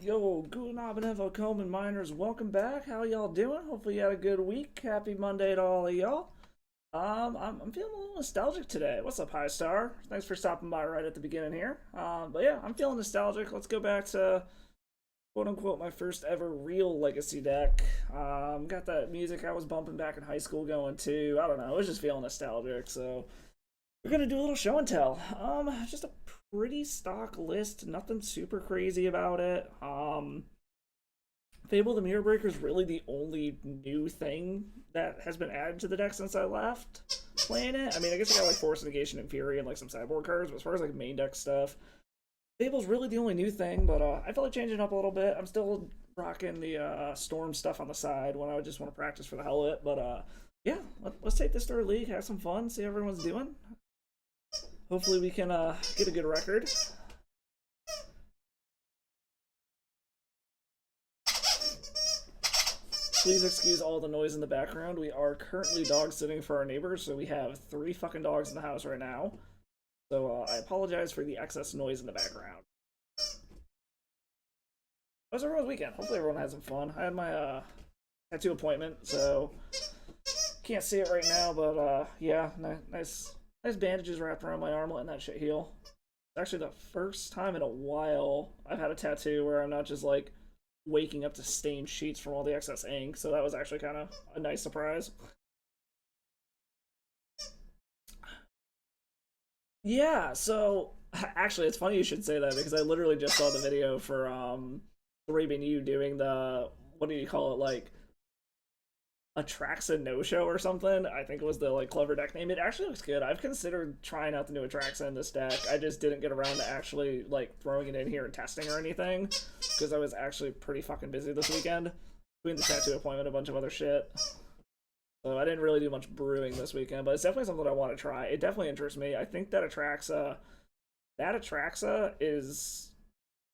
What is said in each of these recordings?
Yo, guten Abend, willkommen, miners. Welcome back. How y'all doing? Hopefully you had a good week. Happy Monday to all of y'all. I'm feeling a little nostalgic today. What's up, High Star? Thanks for stopping by right at the beginning here. But yeah, I'm feeling nostalgic. Let's go back to quote unquote my first ever real legacy deck. Got that music I was bumping back in high school going to. I don't know. I was just feeling nostalgic. So we're gonna do a little show and tell. Just a pretty stock list. Nothing super crazy about it. Fable the Mirror Breaker is really the only new thing that has been added to the deck since I left playing it. I mean, I guess I got like Force Negation and Fury and like some sideboard cards, but as far as like main deck stuff, Fable's really the only new thing. But I feel like changing up a little bit. I'm still rocking the Storm stuff on the side when I would just want to practice for the hell of it. But yeah, let's take this third league, have some fun, see how everyone's doing. Hopefully we can get a good record. Please excuse all the noise in the background. We are currently dog sitting for our neighbors, so we have 3 fucking dogs in the house right now. So I apologize for the excess noise in the background. How was everyone's weekend? Hopefully everyone had some fun. I had my tattoo appointment, so can't see it right now, but yeah, nice bandages wrapped around my arm, letting that shit heal. It's actually the first time in a while I've had a tattoo where I'm not just like waking up to stained sheets from all the excess ink, so that was actually kind of a nice surprise. Yeah, so actually it's funny you should say that because I literally just saw the video for Arabian U doing the, what do you call it, like Atraxa no show or something. I think it was the like clever deck name. It actually looks good. I've considered trying out the new Atraxa in this deck. I just didn't get around to actually like throwing it in here and testing or anything because I was actually pretty fucking busy this weekend between the tattoo appointment and a bunch of other shit. So I didn't really do much brewing this weekend, but it's definitely something I want to try. It definitely interests me. I think that Atraxa is,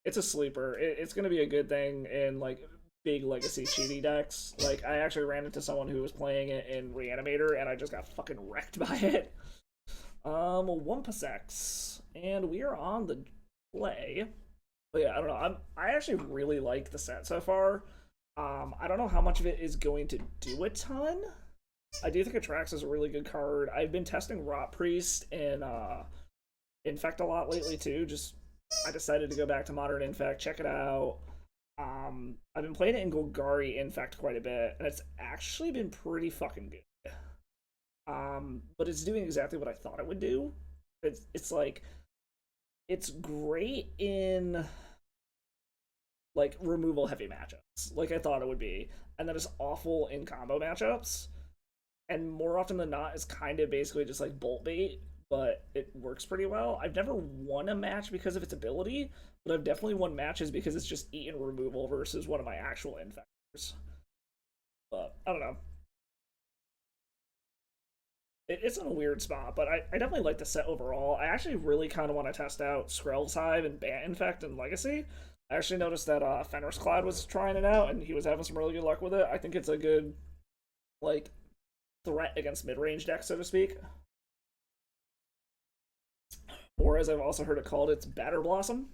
it's a sleeper. It's going to be a good thing in like big legacy cheaty decks. Like I actually ran into someone who was playing it in Reanimator, and I just got fucking wrecked by it. 1 and we are on the play. But yeah, I don't know. I actually really like the set so far. I don't know how much of it is going to do a ton. I do think Atrax is a really good card. I've been testing Rot Priest and Infect a lot lately too. Just I decided to go back to Modern Infect, check it out. I've been playing it in Golgari Infect quite a bit, and it's actually been pretty fucking good. But it's doing exactly what I thought it would do. It's like it's great in like removal heavy matchups, like I thought it would be, and then it's awful in combo matchups. And more often than not, it's kind of basically just like bolt bait, but it works pretty well. I've never won a match because of its ability, but I've definitely won matches because it's just eaten removal versus one of my actual infectors. But I don't know. It's in a weird spot, but I definitely like the set overall. I actually really kind of want to test out Skrell's Hive and Bat Infect and Legacy. I actually noticed that Fenris Cloud was trying it out, and he was having some really good luck with it. I think it's a good, like, threat against mid-range decks, so to speak. Or as I've also heard it called, it's Batter Blossom.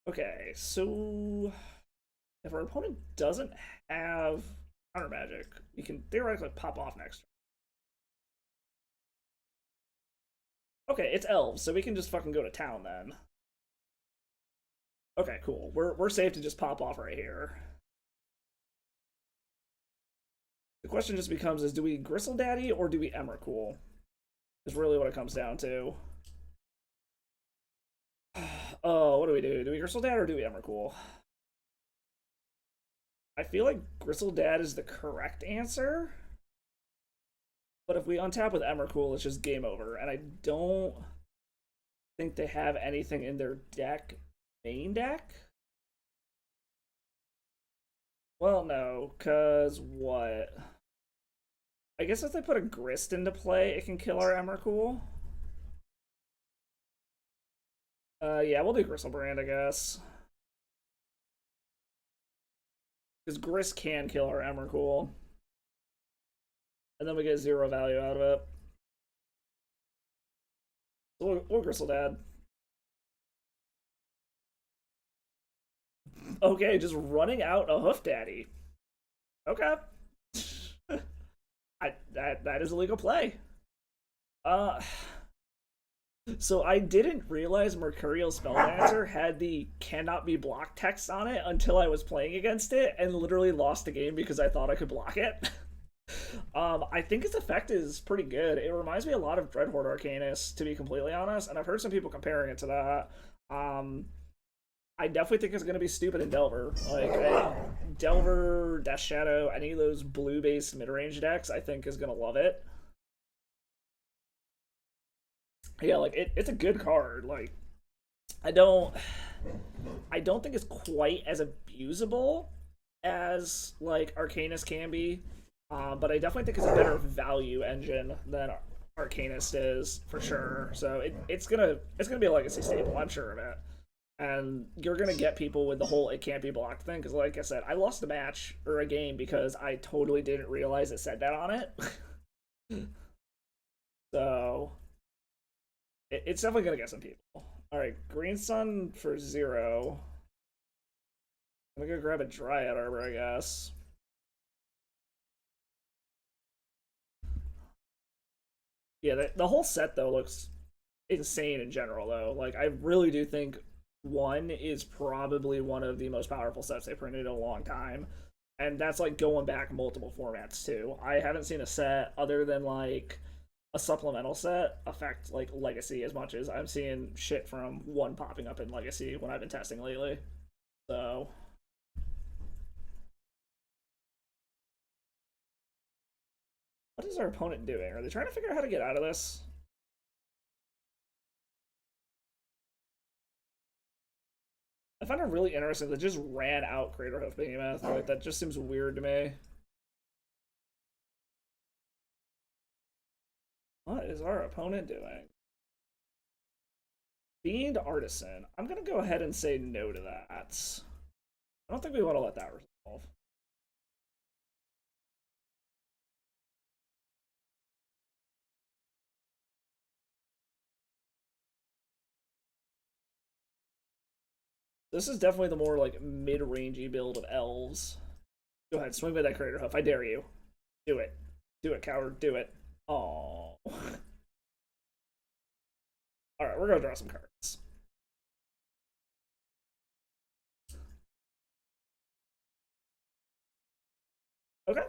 Okay, so if our opponent doesn't have counter magic, we can theoretically pop off next turn. Okay, it's elves, so we can just fucking go to town then. Okay, cool. We're safe to just pop off right here. The question just becomes is do we Gristle Daddy or do we Emrakul? Is really what it comes down to. Oh, what do we do? Do we Gristle Dad or do we Emrakul? I feel like Gristle Dad is the correct answer. But if we untap with Emrakul, it's just game over. And I don't think they have anything in their main deck. Well, no, because what? I guess if they put a Grist into play, it can kill our Emrakul. Yeah, we'll do Gristlebrand, I guess. Because Grist can kill our Emrakul. And then we get 0 value out of it. So we'll Gristle Dad. Okay, just running out a Hoof Daddy. Okay. That is a legal play. Uh, so I didn't realize Mercurial Spelldancer had the cannot be blocked text on it until I was playing against it and literally lost the game because I thought I could block it. I think its effect is pretty good. It reminds me a lot of Dreadhorde Arcanist, to be completely honest, and I've heard some people comparing it to that. I definitely think it's going to be stupid in Delver. Like, Delver, Death Shadow, any of those blue-based mid-range decks, I think is going to love it. Yeah, like, it's a good card. Like, I don't think it's quite as abusable as, like, Arcanist can be. But I definitely think it's a better value engine than Arcanist is, for sure. So it's gonna be a legacy staple, I'm sure of it. And you're gonna get people with the whole "it can't be blocked" thing, because like I said, I lost a match or a game because I totally didn't realize it said that on it. So it's definitely gonna get some people. All right, Green Sun for 0. I'm gonna go grab a Dryad Arbor, I guess. Yeah, the whole set though looks insane in general though. Like I really do think one is probably one of the most powerful sets they printed in a long time. And that's like going back multiple formats too. I haven't seen a set other than like a supplemental set affect like Legacy as much as I'm seeing shit from one popping up in Legacy when I've been testing lately. So what is our opponent doing? Are they trying to figure out how to get out of this? I find it really interesting that just ran out Craterhoof Behemoth. Like that just seems weird to me. What is our opponent doing? Fiend Artisan. I'm gonna go ahead and say no to that. I don't think we want to let that resolve. This is definitely the more like mid-rangey build of elves. Go ahead, swing by that Craterhoof. I dare you. Do it. Do it, coward. Do it. Oh. Alright, we're gonna draw some cards. Okay.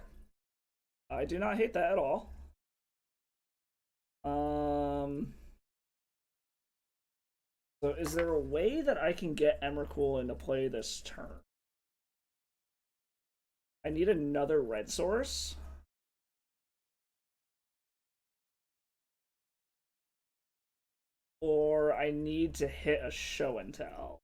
I do not hate that at all. So is there a way that I can get Emrakul into play this turn? I need another red source. Or I need to hit a show and tell.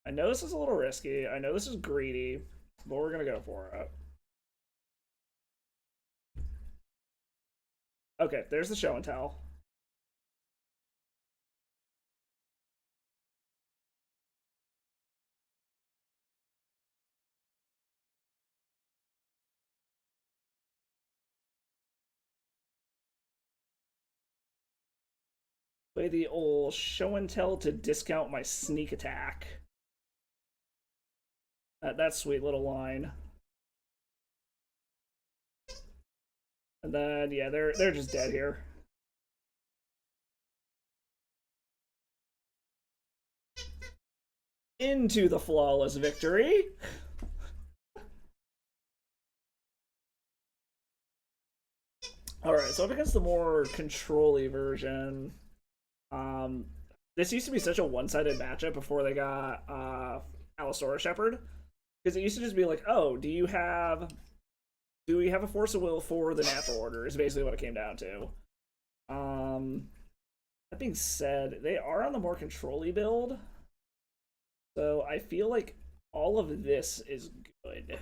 I know this is a little risky. I know this is greedy, but we're gonna go for it. Okay, there's the show and tell. Play the old show and tell to discount my sneak attack. That sweet little line. And then yeah, they're just dead here. Into the flawless victory. Alright, so up against the more control-y version. This used to be such a one-sided matchup before they got Allosaurus Shepherd. Because it used to just be like, oh, do we have a Force of Will for the natural order is basically what it came down to. That being said, they are on the more control-y build. So I feel like all of this is good.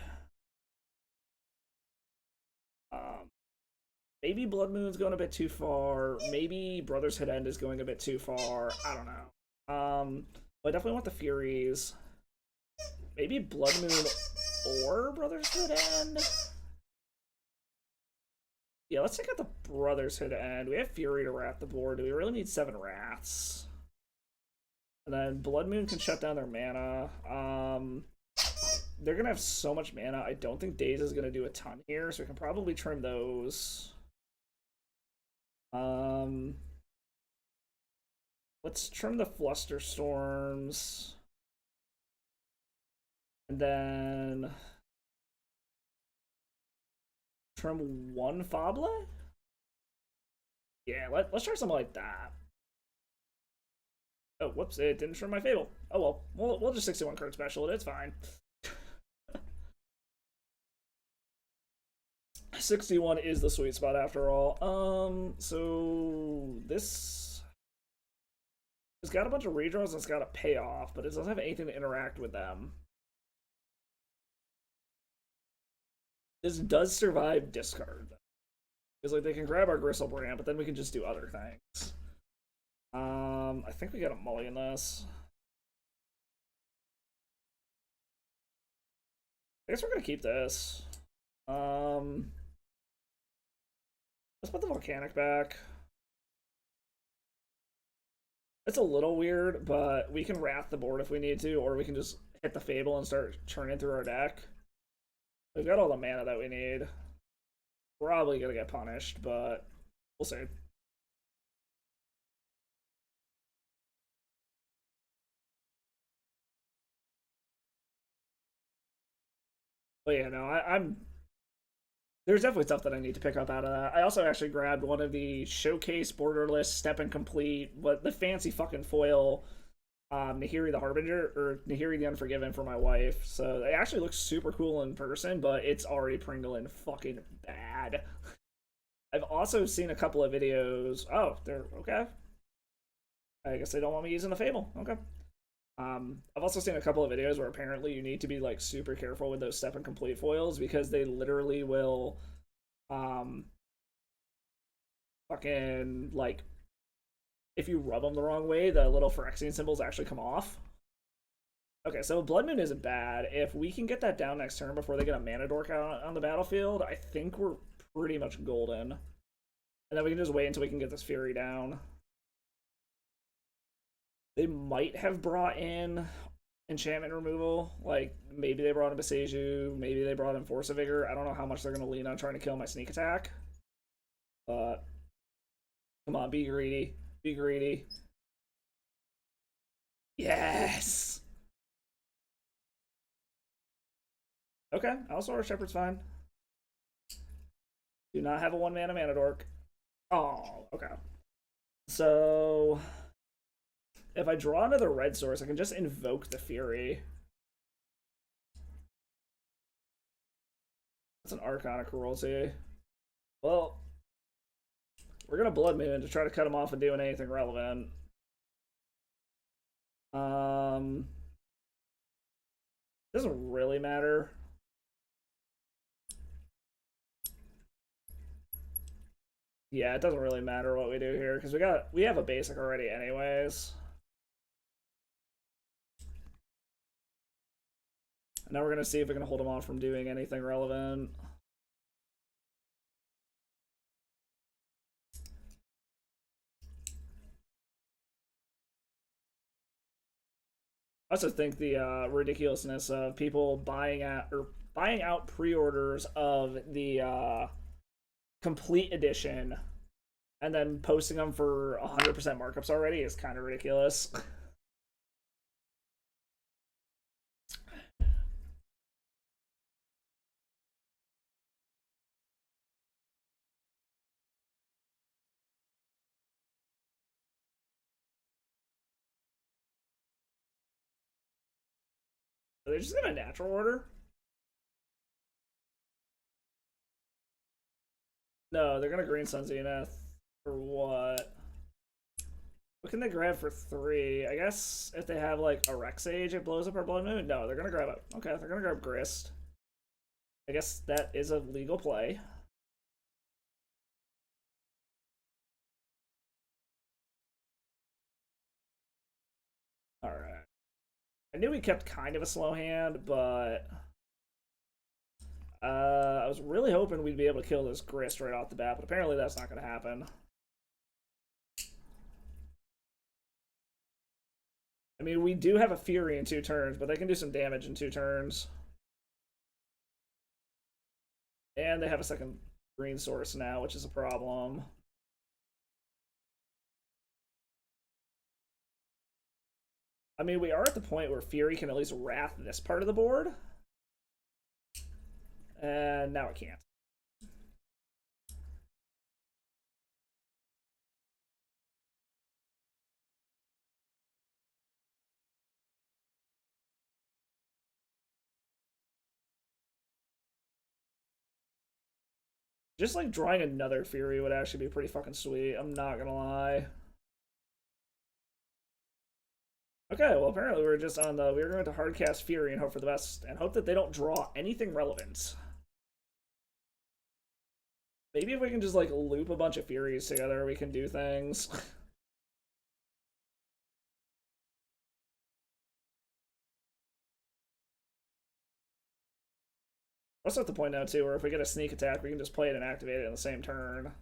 Maybe Blood Moon's going a bit too far. Maybe Brother's Hood End is going a bit too far. I don't know. But I definitely want the Furies. Maybe Blood Moon or Brother's Hood End? Yeah, let's take out the Brother's Hood End. We have Fury to wrap the board. Do we really need 7 Wraths? And then Blood Moon can shut down their mana. They're gonna have so much mana. I don't think Daze is gonna do a ton here, so we can probably trim those. Let's trim the Flusterstorms. And then trim one Fable? Yeah, let's try something like that. Oh, whoops, it didn't trim my Fable. Oh well, we'll just 61 card special it, it's fine. 61 is the sweet spot after all. So this it's got a bunch of redraws and it's got a payoff, but it doesn't have anything to interact with them. This does survive discard. Because like they can grab our Gristlebrand, but then we can just do other things. I think we gotta mulligan this. I guess we're gonna keep this. Let's put the Volcanic back. It's a little weird, but we can wrath the board if we need to, or we can just hit the Fable and start churning through our deck. We've got all the mana that we need. Probably gonna get punished, but we'll see. But yeah, no, I'm there's definitely stuff that I need to pick up out of that. I also actually grabbed one of the showcase borderless step and complete, what the fancy fucking foil Nahiri the Harbinger, or Nahiri the Unforgiven for my wife. So it actually looks super cool in person, but it's already Pringling fucking bad. I've also seen a couple of videos. Oh, they're okay. I guess they don't want me using the Fable. Okay. I've also seen a couple of videos where apparently you need to be like super careful with those step and complete foils because they literally will fucking like if you rub them the wrong way, the little Phyrexian symbols actually come off. Okay, so Blood Moon isn't bad. If we can get that down next turn before they get a mana dork out on the battlefield, I think we're pretty much golden. And then we can just wait until we can get this Fury down. They might have brought in enchantment removal. Like, maybe they brought in Beseju, maybe they brought in Force of Vigor. I don't know how much they're going to lean on trying to kill my sneak attack. But, come on, be greedy. Be greedy. Yes! Okay, Allosaurus Shepherd's fine. Do not have a 1-mana mana dork. Oh, okay. So if I draw another red source, I can just invoke the Fury. That's an Arcana cruelty. Well, we're gonna Blood Moon to try to cut him off and doing anything relevant. Doesn't really matter. Yeah, it doesn't really matter what we do here because we have a basic already anyways. And now we're gonna see if we can hold him off from doing anything relevant. I also think the ridiculousness of people buying out pre-orders of the complete edition and then posting them for 100% markups already is kind of ridiculous. Are they just in a natural order? No, they're gonna Green Sun Zenith. For what? What can they grab for 3? I guess if they have like a Rexage, it blows up our Blood Moon. No, they're gonna grab it. Okay, they're gonna grab Grist. I guess that is a legal play. Alright. I knew we kept kind of a slow hand, but I was really hoping we'd be able to kill this Grist right off the bat, but apparently that's not going to happen. I mean, we do have a Fury in 2 turns, but they can do some damage in 2 turns. And they have a second green source now, which is a problem. I mean, we are at the point where Fury can at least Wrath this part of the board. And now it can't. Just like drawing another Fury would actually be pretty fucking sweet. I'm not gonna lie. Okay, well apparently we're just on the we're going to hardcast Fury and hope for the best and hope that they don't draw anything relevant. Maybe if we can just like loop a bunch of Furies together, we can do things. Also at the point now too, where if we get a sneak attack, we can just play it and activate it in the same turn.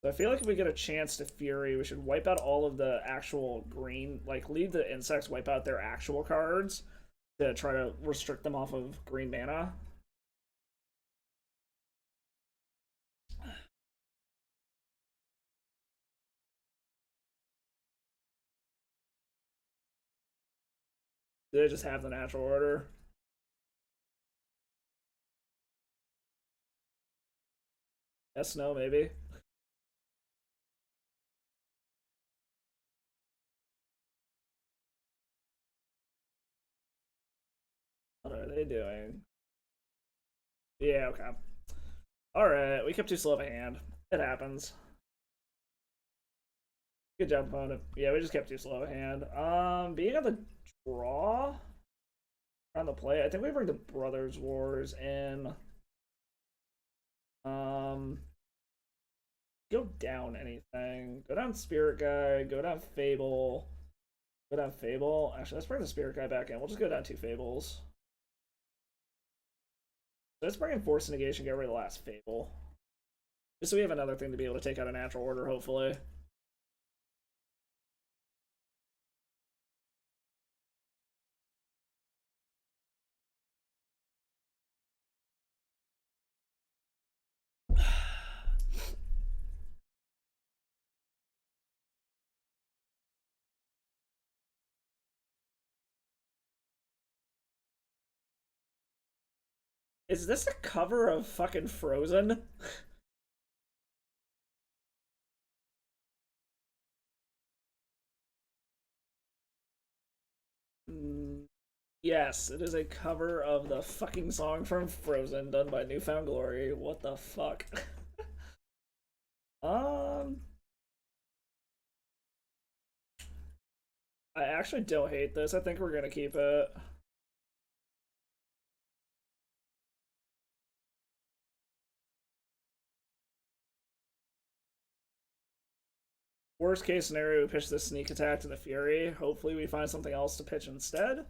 So I feel like if we get a chance to Fury, we should wipe out all of the actual green, like leave the insects wipe out their actual cards to try to restrict them off of green mana. Do they just have the natural order? Yes, no, maybe. What are they doing? Yeah, okay. Alright, we kept too slow of a hand. It happens. Good job, opponent. Yeah, we just kept too slow of a hand. Being on the draw on the play, I think we bring the Brothers Wars in. Go down anything. Go down Spirit Guide, go down Fable. Go down Fable. Actually, let's bring the Spirit Guide back in. We'll just go down 2 Fables. Let's bring in Force Negation, get rid of the last Fable. Just so we have another thing to be able to take out a natural order, hopefully. Is this a cover of fucking Frozen? Yes, it is a cover of the fucking song from Frozen done by Newfound Glory. What the fuck? um, I actually don't hate this. I think we're gonna keep it. Worst case scenario, we pitch the sneak attack to the Fury. Hopefully we find something else to pitch instead.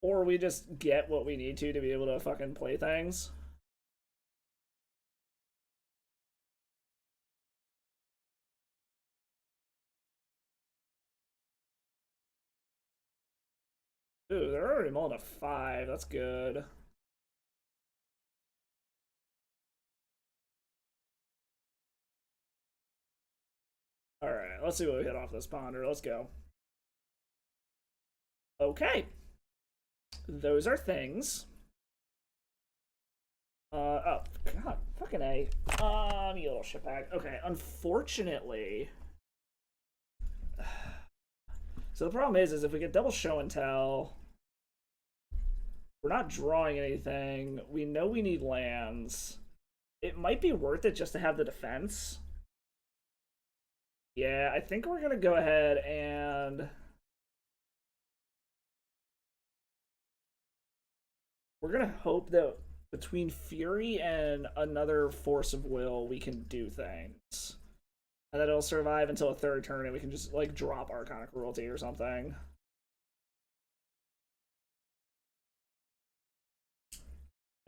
Or we just get what we need to be able to fucking play things. Ooh, they're already mulling to 5. That's good. Alright, let's see what we hit off this ponder. Let's go. Okay. Those are things. Oh, God, fucking A. You little shitbag. Okay, unfortunately. So the problem is if we get double show and tell, we're not drawing anything. We know we need lands. It might be worth it just to have the defense. Yeah, I think we're gonna go ahead and we're gonna hope that between Fury and another Force of Will, we can do things. And that it'll survive until a 3rd turn and we can just, like, drop Arcana Cruelty or something.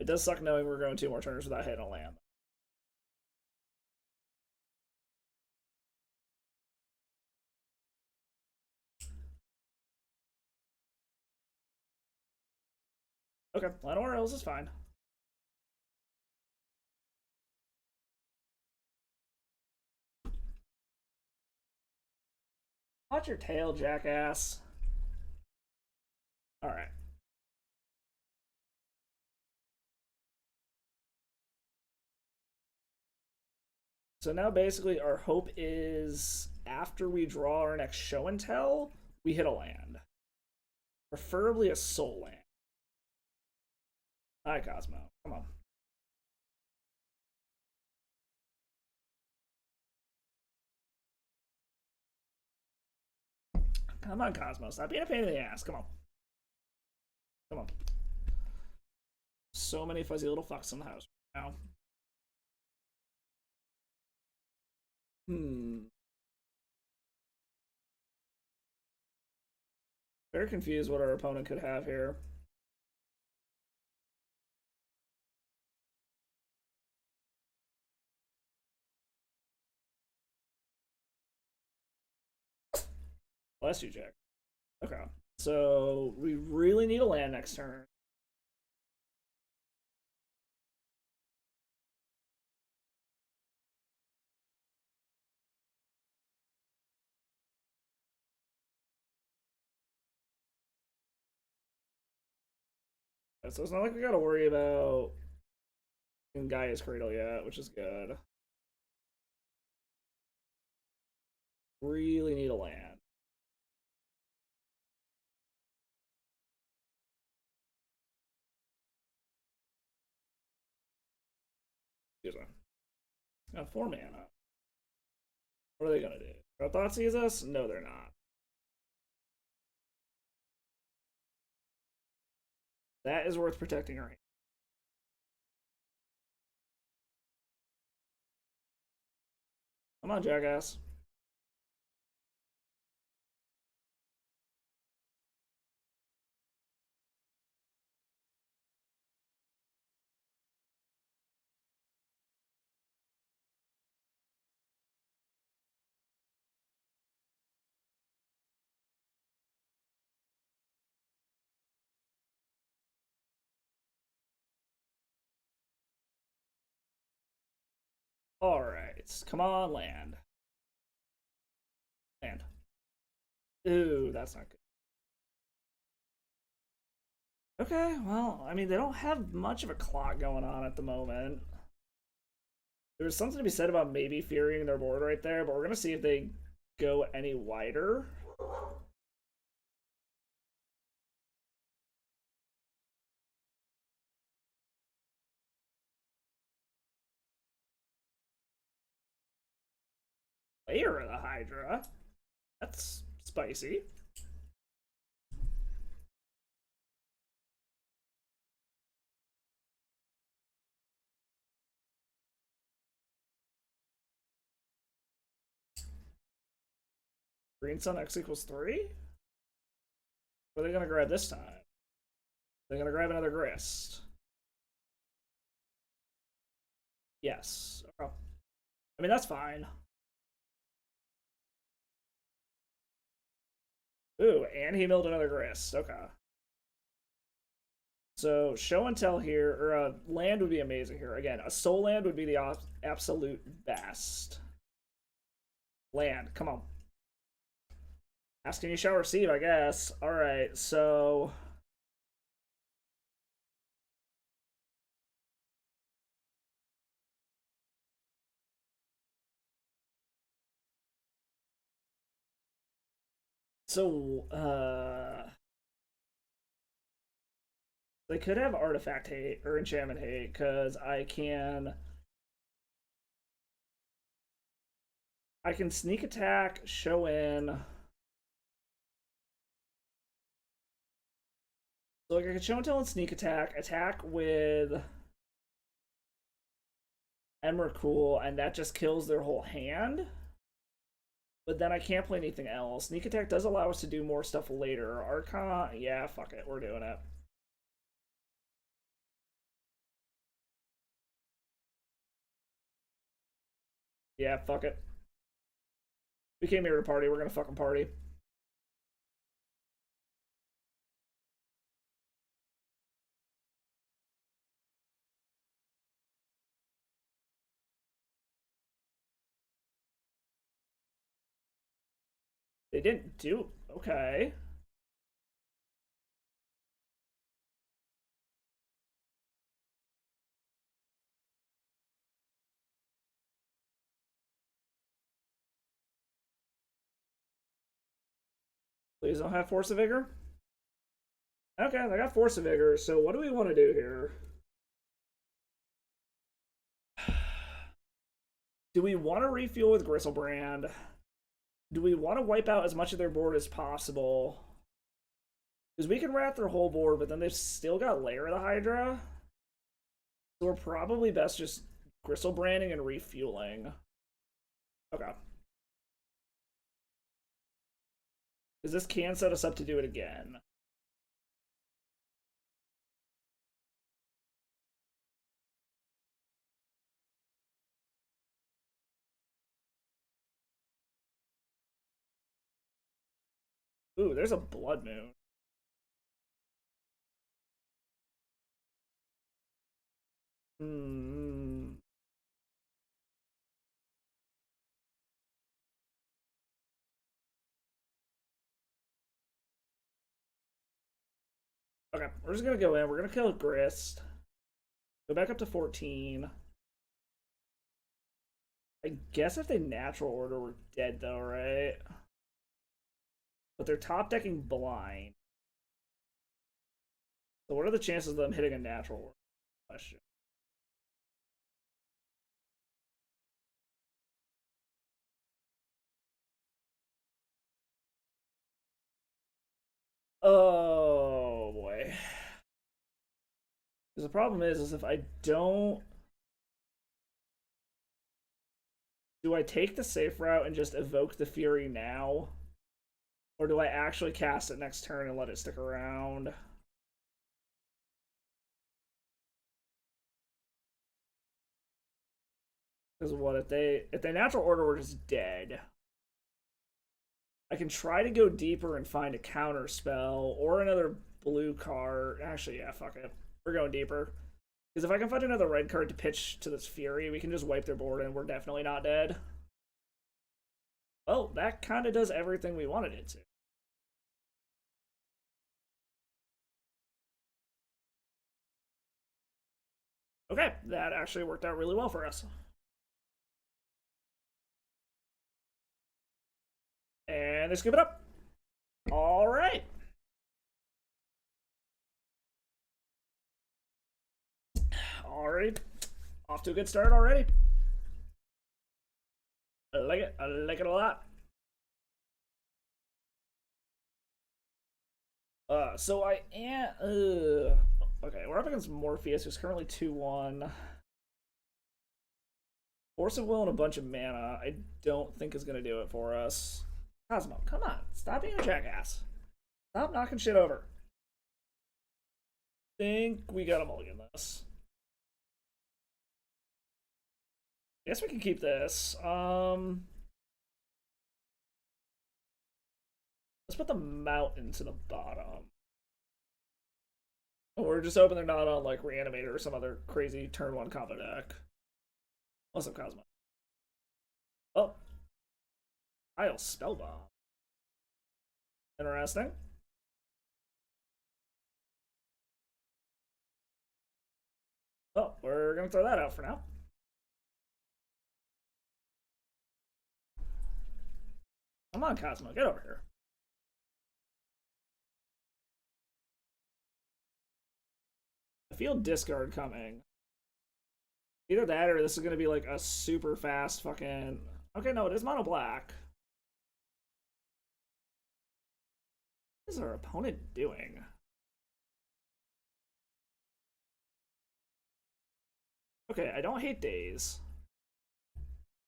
It does suck knowing we're going 2 more turns without hitting a land. Okay, Land of Orioles is fine. Watch your tail, jackass. Alright. So now basically our hope is after we draw our next show and tell, we hit a land. Preferably a soul land. Hi, Cosmo. Come on. Come on, Cosmo. Stop being a pain in the ass. Come on. Come on. So many fuzzy little fucks in the house right now. Very confused what our opponent could have here. Bless you, Jack. Okay. So we really need a land next turn. So it's not like we gotta worry about Gaia's Cradle yet, which is good. Really need a land. Excuse me. Got 4 mana. What are they gonna do? Thoughtseize us? No, they're not. That is worth protecting our hand. Come on, jackass. Alright. Come on, land. Land. Ooh, that's not good. Okay, well, I mean, they don't have much of a clock going on at the moment. There's something to be said about maybe fearing their board right there, but we're gonna see if they go any wider. Layer of the Hydra. That's spicy. Green Sun X equals 3? What are they gonna grab this time? They're gonna grab another Grist. Yes. I mean, that's fine. Ooh, and he milled another Grist. Okay. So show and tell here, or land would be amazing here. Again, a soul land would be the absolute best. Land, come on. Asking you shall receive, I guess. Alright, so... So, they could have artifact hate or enchantment hate because I can sneak attack, show in. So like I can show and tell and sneak attack with Emrakul, and that just kills their whole hand. But then I can't play anything else. Sneak attack does allow us to do more stuff later. Archon, yeah, fuck it, we're doing it. Yeah, fuck it. We came here to party. We're gonna fucking party. They didn't do... Okay. Please don't have Force of Vigor. Okay, I got Force of Vigor, so what do we want to do here? Do we want to refuel with Gristlebrand? Do we want to wipe out as much of their board as possible? Because we can wrap their whole board, but then they've still got Lair of the Hydra. So we're probably best just Gristlebranding and refueling. Okay. Because this can set us up to do it again. Ooh, there's a Blood Moon. Hmm. Okay, we're just gonna go in. We're gonna kill Grist. Go back up to 14. I guess if they natural order, we're dead though, right? But they're top decking blind. So what are the chances of them hitting a natural order? Question. Oh boy. Because the problem is if I don't... Do I take the safe route and just evoke the Fury now? Or do I actually cast it next turn and let it stick around? Because what if they natural order, we're just dead. I can try to go deeper and find a counter spell or another blue card. Actually, yeah, fuck it. We're going deeper. Because if I can find another red card to pitch to this Fury, we can just wipe their board and we're definitely not dead. Well, that kind of does everything we wanted it to. Okay, that actually worked out really well for us. And they scoop it up. All right. Already off to a good start already. I like it. I like it a lot. So I am. Okay, we're up against Morpheus, who's currently 2-1. Force of Will and a bunch of mana. I don't think is gonna do it for us. Cosmo, come on, stop being a jackass. Stop knocking shit over. Think we got a mulligan this. Guess we can keep this. Let's put the mountain to the bottom. Or just hoping they're not on like Reanimator or some other crazy turn 1 combo deck. What's up, Cosmo? Oh. I'll Spellbomb. Interesting. Oh, we're gonna throw that out for now. Come on, Cosmo, get over here. I feel discard coming. Either that or this is gonna be like a super fast fucking... Okay, no, it is mono black. What is our opponent doing? Okay, I don't hate days.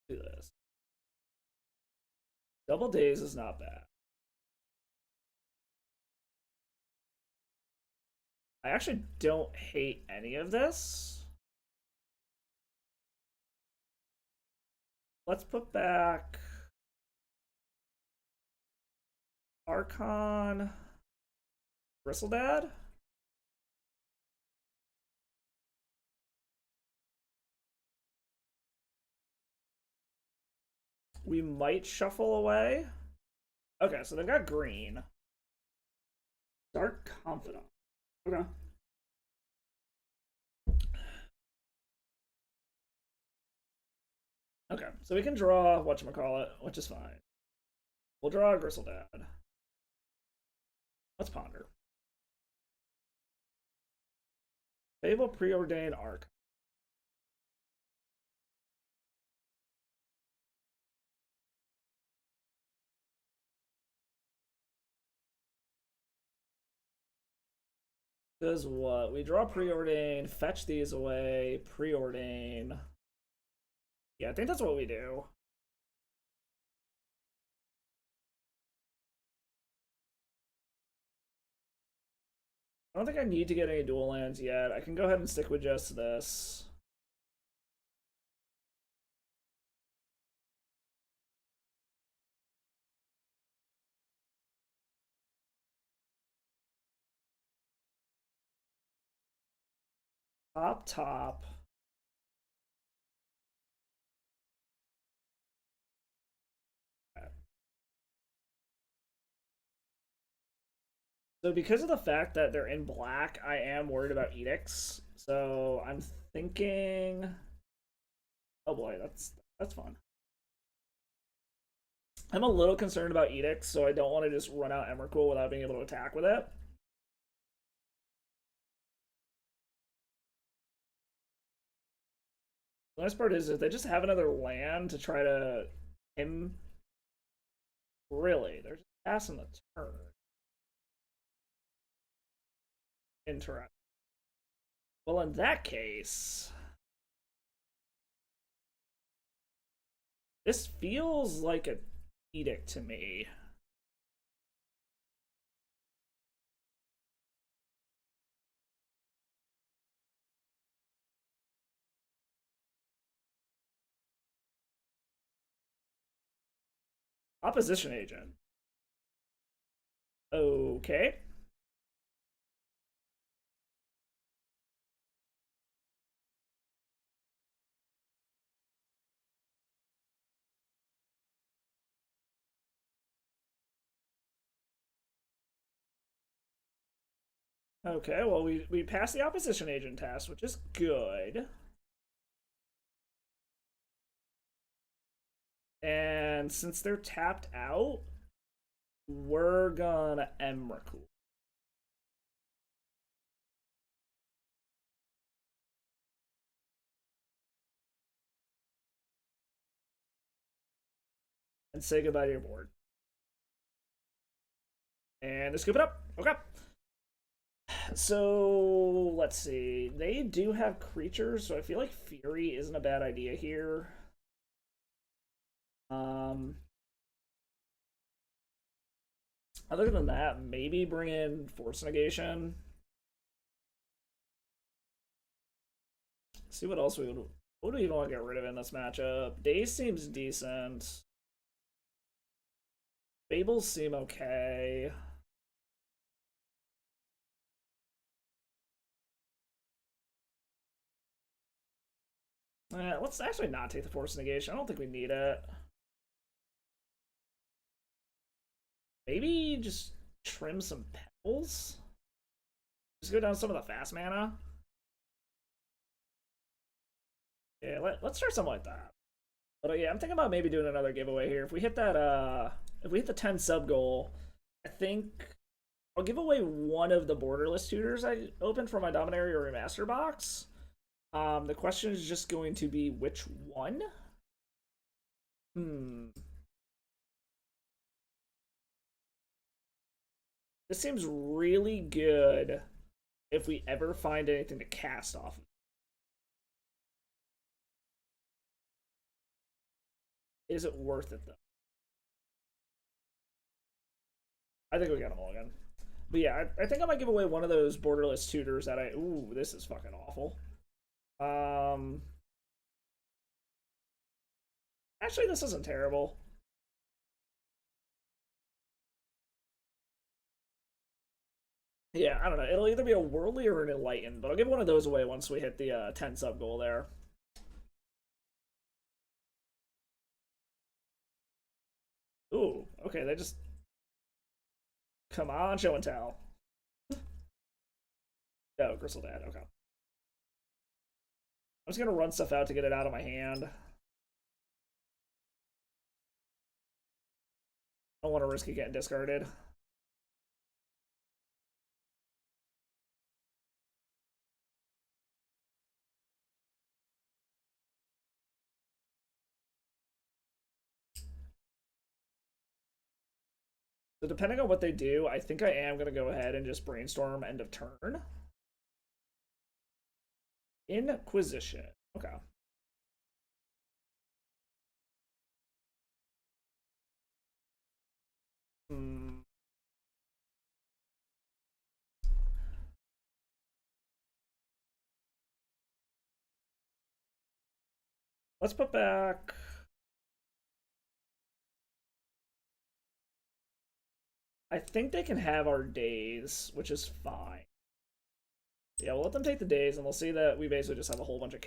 Do this. Double days is not bad. I actually don't hate any of this. let's put back Archon Bristledad. We might shuffle away. Okay, so they've got green. Dark Confidant. Okay. Okay, so we can draw whatchamacallit, which is fine. We'll draw a Gristledad. Let's ponder. Fable Preordained Arc. Does what? We draw Preordain, fetch these away, Preordain. Yeah, I think that's what we do. I don't think I need to get any dual lands yet. I can go ahead and stick with just this. Top. So because of the fact that they're in black, I am worried about edicts. So I'm thinking, oh boy, that's fun. I'm a little concerned about edicts, so I don't want to just run out Emrakul without being able to attack with it. The nice part is if they just have another land to try to him. Really, they're just passing the turn. Interesting. Well, in that case, this feels like an edict to me. Opposition agent. Okay. Okay, well, we passed the opposition agent test, which is good. And since they're tapped out, we're gonna Emrakul. And say goodbye to your board. And scoop it up. Okay. So let's see. They do have creatures, so I feel like Fury isn't a bad idea here. Other than that, maybe bring in Force Negation. See what else we would. What do we even want to get rid of in this matchup? Daze seems decent. Fables seem okay. Let's actually not take the Force Negation. I don't think we need it. Maybe just trim some Pebbles? Just go down some of the fast mana? Yeah, let's start something like that. But yeah, I'm thinking about maybe doing another giveaway here. If we hit that, if we hit the 10 sub goal, I think I'll give away one of the borderless tutors I opened for my Dominaria Remaster box. The question is just going to be which one? This seems really good if we ever find anything to cast off of. Is it worth it, though? I think we got them all again. But yeah, I think I might give away one of those borderless tutors that I... Ooh, this is fucking awful. Actually, this isn't terrible. Yeah, I don't know. It'll either be a Worldly or an Enlightened, but I'll give one of those away once we hit the 10 sub goal there. Ooh, okay, they just... Come on, show and tell. Oh, Gristle Dad, okay. I'm just gonna run stuff out to get it out of my hand. I don't want to risk it getting discarded. So depending on what they do, I think I am going to go ahead and just brainstorm end of turn. Inquisition. Okay. Hmm. Let's put back... I think they can have our days, which is fine. Yeah, we'll let them take the days, and we'll see that we basically just have a whole bunch of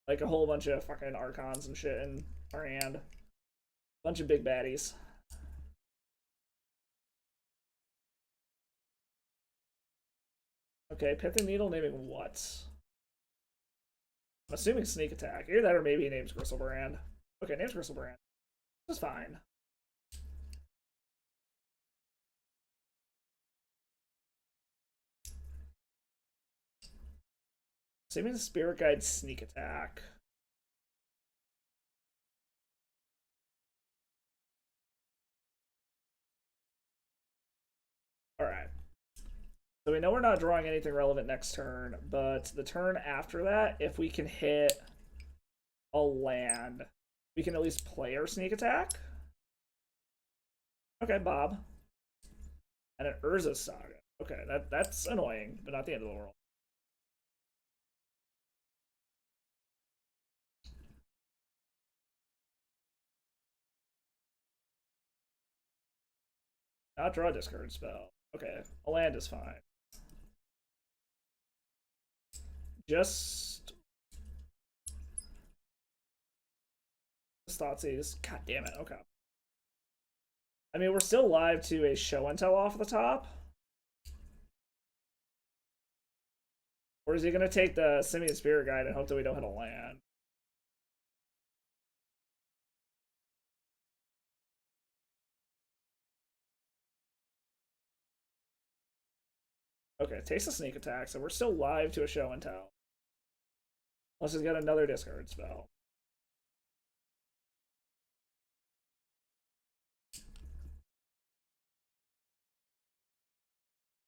like a whole bunch of fucking Archons and shit in our hand. Bunch of big baddies. Okay, Pithing Needle naming what? I'm assuming Sneak Attack. Either that or maybe he names Gristlebrand. Okay, names Gristlebrand. That's fine. Assuming Spirit Guide Sneak Attack. Alright. So we know we're not drawing anything relevant next turn, but the turn after that, if we can hit a land, we can at least play our Sneak Attack. Okay, Bob. And an Urza Saga. Okay, that's annoying, but not the end of the world. Not draw a discard spell. Okay, a land is fine. Just Thoughtseize. God damn it. Okay. I mean, we're still live to a show and tell off the top. Or is he going to take the Simian Spirit Guide and hope that we don't hit a land? Okay, takes a sneak attack, so we're still live to a show and tell. Unless he's got another discard spell.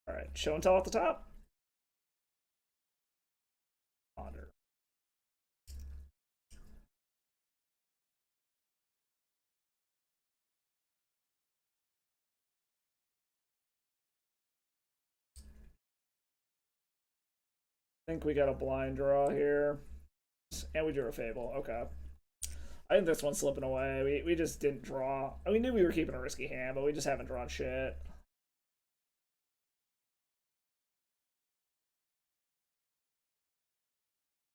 Alright, show and tell at the top. Ponder. I think we got a blind draw here. And we drew a Fable. Okay. I think this one's slipping away. We just didn't draw. We knew we were keeping a risky hand, but we just haven't drawn shit.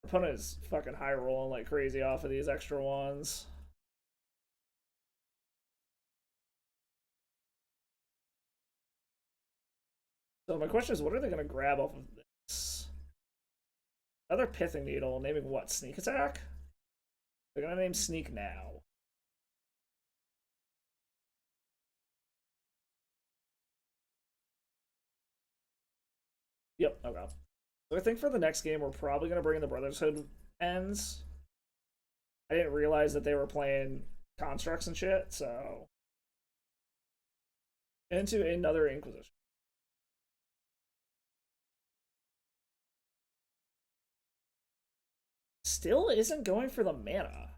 Opponent is fucking high rolling like crazy off of these extra ones. So my question is, what are they going to grab off of this? Another Pithing Needle, naming what? Sneak Attack? They're going to name Sneak now. Yep, okay. So I think for the next game, we're probably going to bring in the Brotherhood ends. I didn't realize that they were playing constructs and shit, so... Into another Inquisition. Still isn't going for the mana.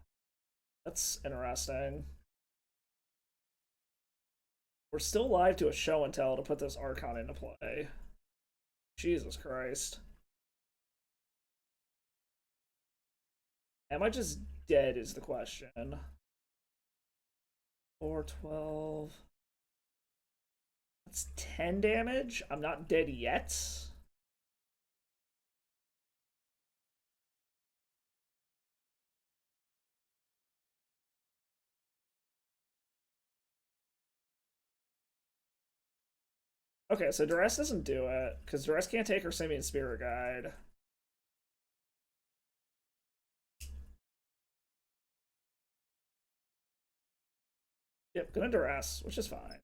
That's interesting. We're still live to a show and tell to put this Archon into play. Jesus Christ. Am I just dead is the question. 4, 12. That's 10 damage. I'm not dead yet. Okay, so Duress doesn't do it, because Duress can't take her Simian Spirit Guide. Yep, gonna Duress, which is fine.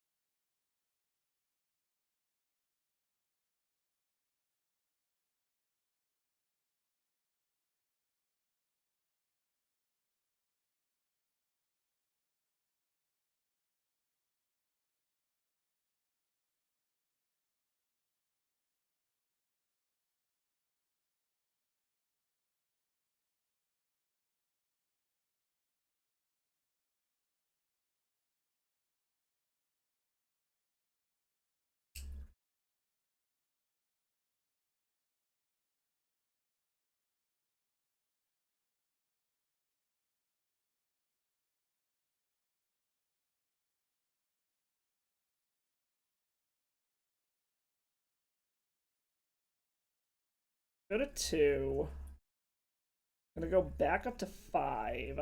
Go to 2. Gonna go back up to 5.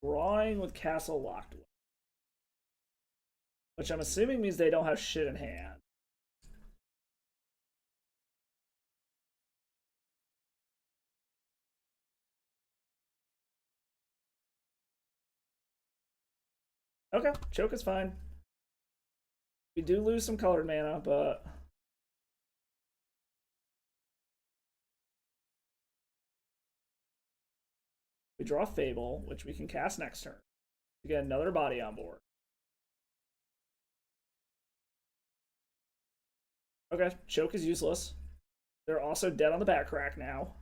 Drawing with Castle Locked, which I'm assuming means they don't have shit in hand. Okay, choke is fine. We do lose some colored mana, but we draw Fable, which we can cast next turn to get another body on board. Okay, choke is useless. They're also dead on the back crack now.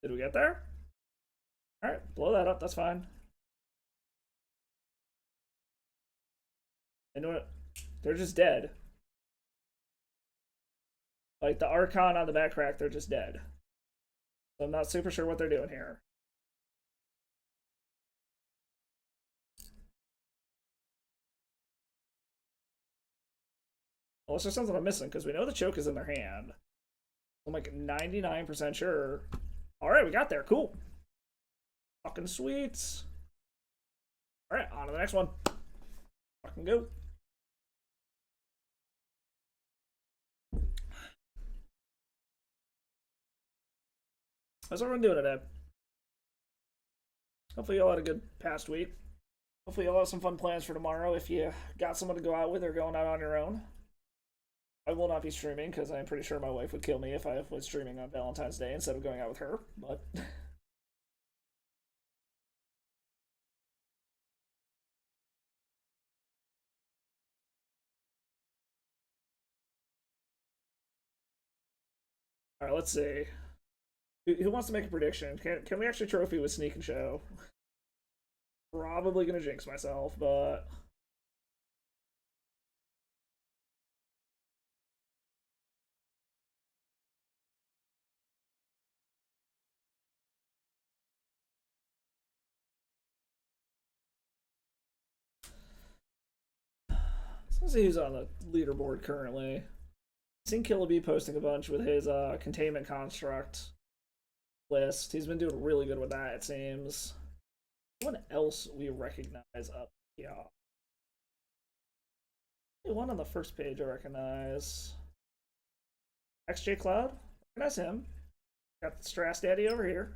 Did we get there? Alright, blow that up, that's fine. You know what? They're just dead. Like the Archon on the back crack, they're just dead. So I'm not super sure what they're doing here. Unless there's something I'm missing, because we know the choke is in their hand. I'm like 99% sure. Alright, we got there. Cool. Fucking sweets. Alright, on to the next one. Fucking go. How's everyone doing today? Hopefully y'all had a good past week. Hopefully y'all have some fun plans for tomorrow if you got someone to go out with or going out on your own. I will not be streaming because I'm pretty sure my wife would kill me if I was streaming on Valentine's Day instead of going out with her, but... Alright, let's see. Who wants to make a prediction? Can we actually trophy with Sneak and Show? Probably gonna jinx myself, but... Let's see who's on the leaderboard currently. I've seen Killabee posting a bunch with his containment construct list. He's been doing really good with that, it seems. What else we recognize up here? One on the first page I recognize. XJ Cloud, recognize him. Got the Strass Daddy over here.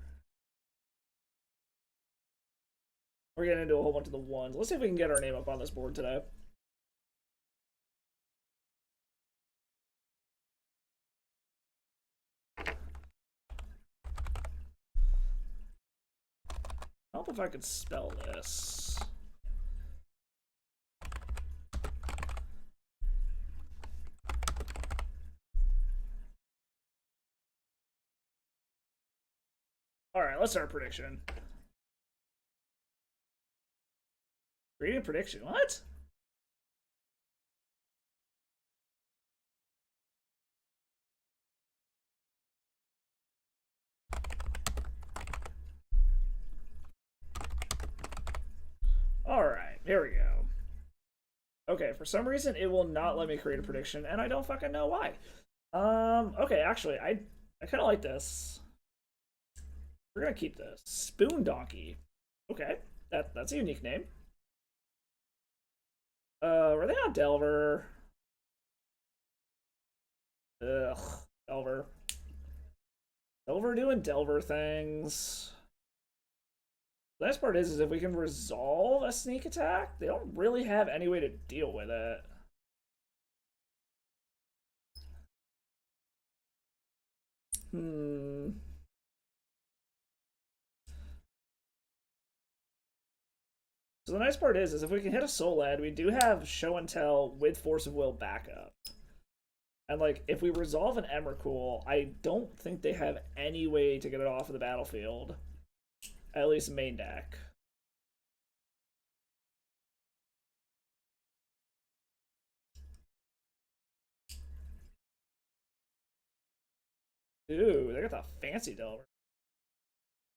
We're getting into a whole bunch of the ones. Let's see if we can get our name up on this board today. I don't know if I could spell this. Alright, let's start prediction. Reading prediction. What? Alright, here we go. Okay, for some reason it will not let me create a prediction, and I don't fucking know why. Okay, actually, I kind of like this. We're gonna keep this. Spoon Donkey. Okay, that's a unique name. Were they on Delver? Ugh, Delver. Delver doing Delver things. The nice part is if we can resolve a sneak attack, they don't really have any way to deal with it. So the nice part is if we can hit a Soul Land, we do have Show and Tell with Force of Will backup. And like, if we resolve an Emrakul, I don't think they have any way to get it off of the battlefield. At least main deck. Ooh, they got the fancy Delver.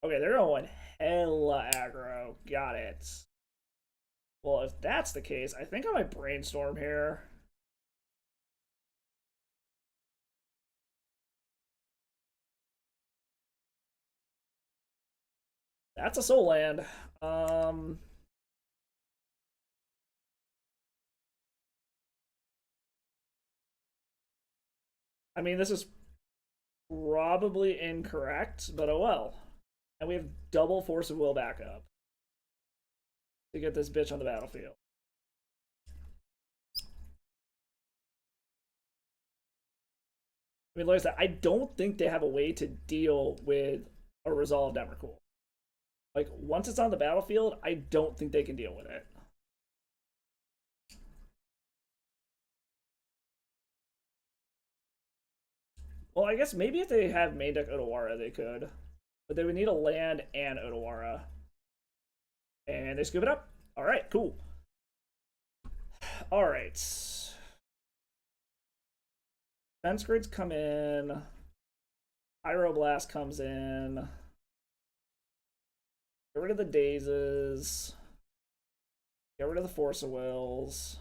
Okay, they're going hella aggro. Got it. Well, if that's the case, I think I might brainstorm here. That's a Soul Land. I mean, this is probably incorrect, but oh well. And we have double Force of Will backup to get this bitch on the battlefield. I mean, like I said, I don't think they have a way to deal with a resolved Emrakul. Like, once it's on the battlefield, I don't think they can deal with it. Well, I guess maybe if they have main deck Otawara, they could. But they would need a land and Otawara. And they scoop it up. Alright, cool. Alright. Fence grids come in. Pyroblast comes in. Get rid of the Dazes. Get rid of the Force of Wills.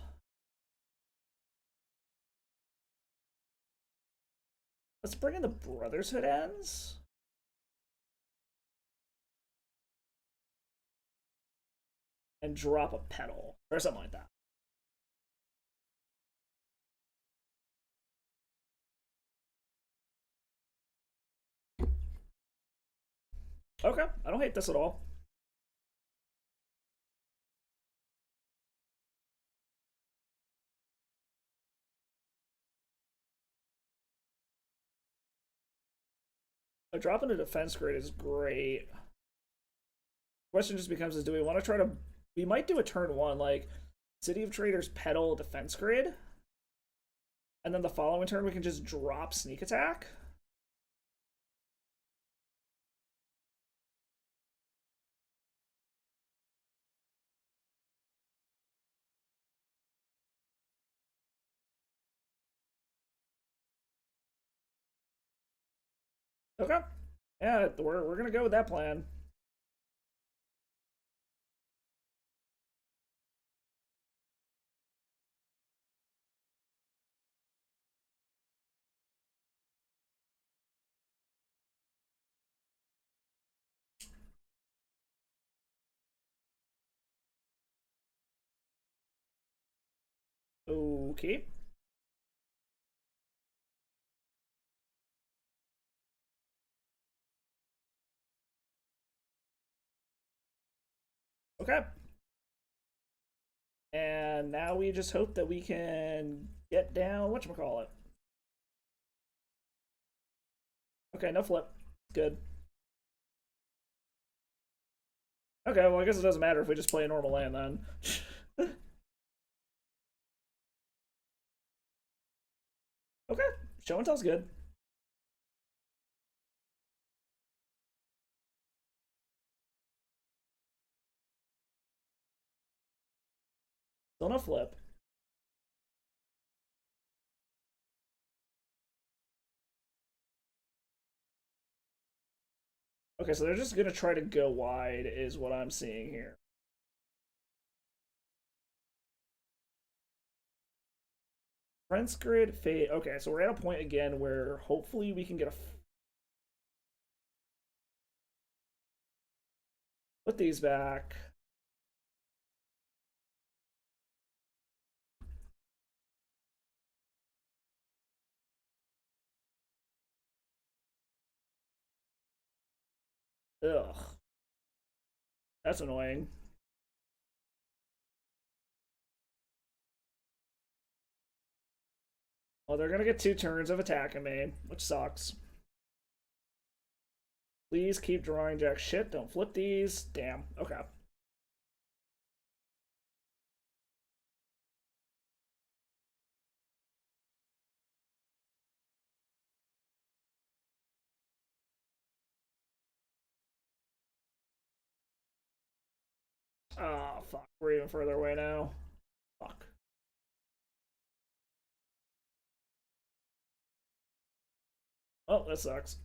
Let's bring in the Brotherhood Ends. And drop a Petal. Or something like that. Okay, I don't hate this at all. A drop in a defense grid is great. Question just becomes is do we want to try to... We might do a turn one, like City of Traders Petal defense grid. And then the following turn we can just drop sneak attack. Okay. Yeah, we're gonna go with that plan. Okay. Okay. And now we just hope that we can get down whatchamacallit. Okay, no flip. Good. Okay, well I guess it doesn't matter if we just play a normal land then. Okay, show and tell's good. Still no flip. Okay, so they're just gonna try to go wide, is what I'm seeing here. Prince grid fade. Okay, so we're at a point again where hopefully we can get a. Put these back. Ugh. That's annoying. Well, they're gonna get 2 turns of attacking me, which sucks. Please keep drawing jack shit. Don't flip these. Damn. Okay. Oh, fuck. We're even further away now. Fuck. Oh, that sucks.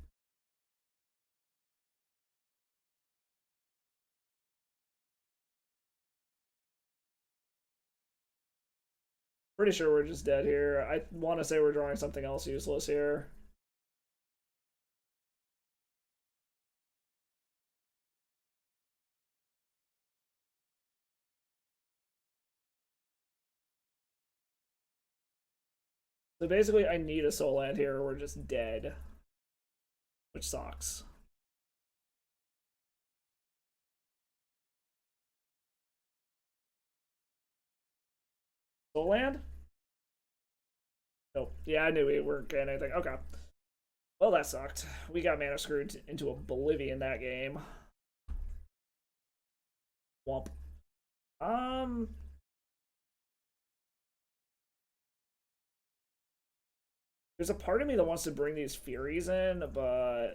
Pretty sure we're just dead here. I want to say we're drawing something else useless here. So basically, I need a soul land here or we're just dead. Which sucks. Soul land? Nope. Yeah, I knew we weren't getting anything. Okay. Well, that sucked. We got mana screwed into oblivion that game. Womp. There's a part of me that wants to bring these Furies in, but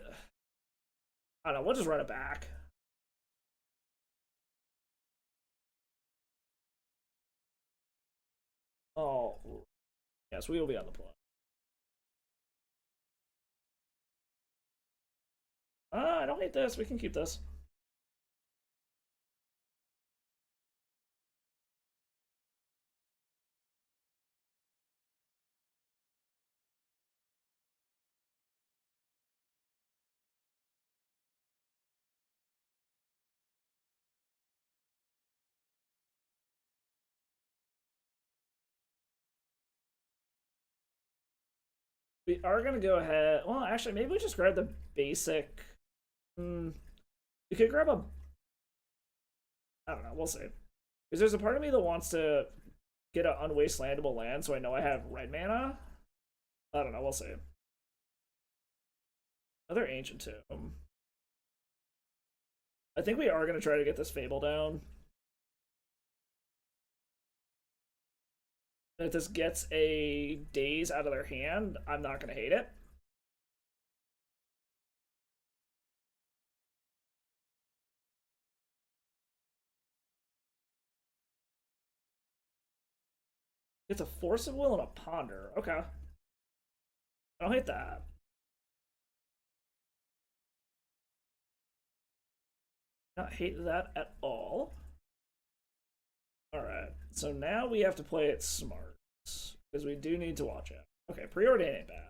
I don't know. We'll just run it back. Oh, yes, we will be on the play. I don't hate this. We can keep this. We are gonna go ahead. Well, actually, maybe we just grab the basic. We could grab a. I don't know. We'll see. Because there's a part of me that wants to get an unwastelandable land, so I know I have red mana. I don't know. We'll see. Another ancient tomb. I think we are gonna try to get this Fable down. And if this gets a Daze out of their hand, I'm not gonna hate it. It's a Force of Will and a Ponder. Okay. I don't hate that. Not hate that at all. Alright, so now we have to play it smart. Because we do need to watch it. Okay, preordain ain't bad.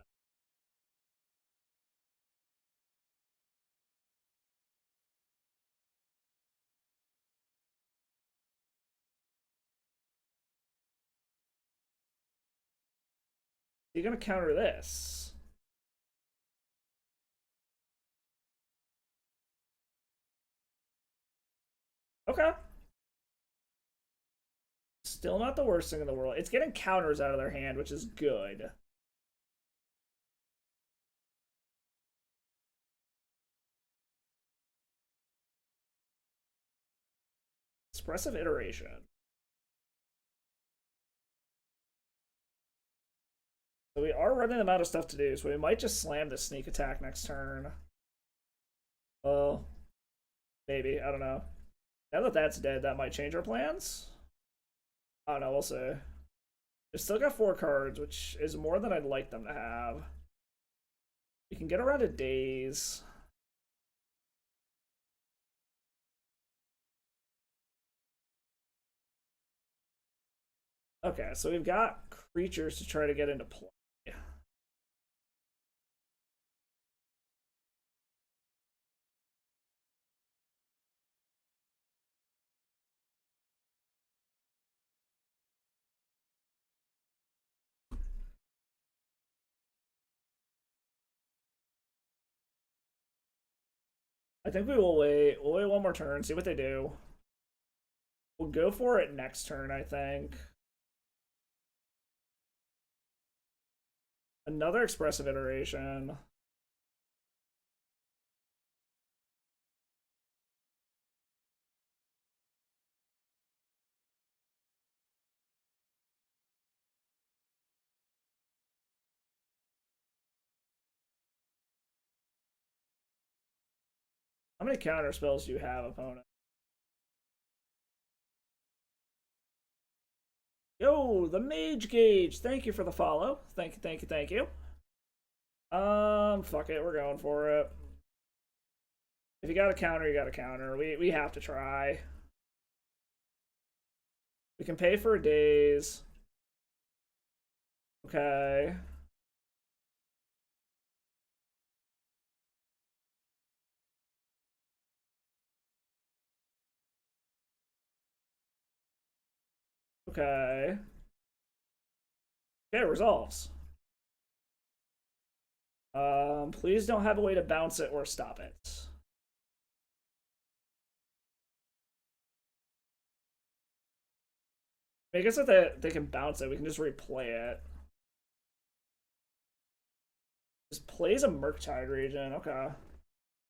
You're gonna counter this. Okay. Still not the worst thing in the world. It's getting counters out of their hand, which is good. Expressive iteration. So we are running them out of stuff to do, so we might just slam the sneak attack next turn. Well, maybe. I don't know. Now that that's dead, that might change our plans. I don't know, we'll see. They've still got 4 cards, which is more than I'd like them to have. We can get around to days. Okay, so we've got creatures to try to get into play. I think we will wait. We'll wait one more turn, see what they do. We'll go for it next turn, I think. Another expressive iteration. How many counter spells do you have, opponent? Yo, the Mage Gauge. Thank you for the follow. Thank you, thank you, thank you. Fuck it, we're going for it. If you got a counter, you got a counter. We have to try. We can pay for days. Okay. Okay. Okay, it resolves. Please don't have a way to bounce it or stop it. I guess if they can bounce it, we can just replay it. Just plays a Murktide region. Okay.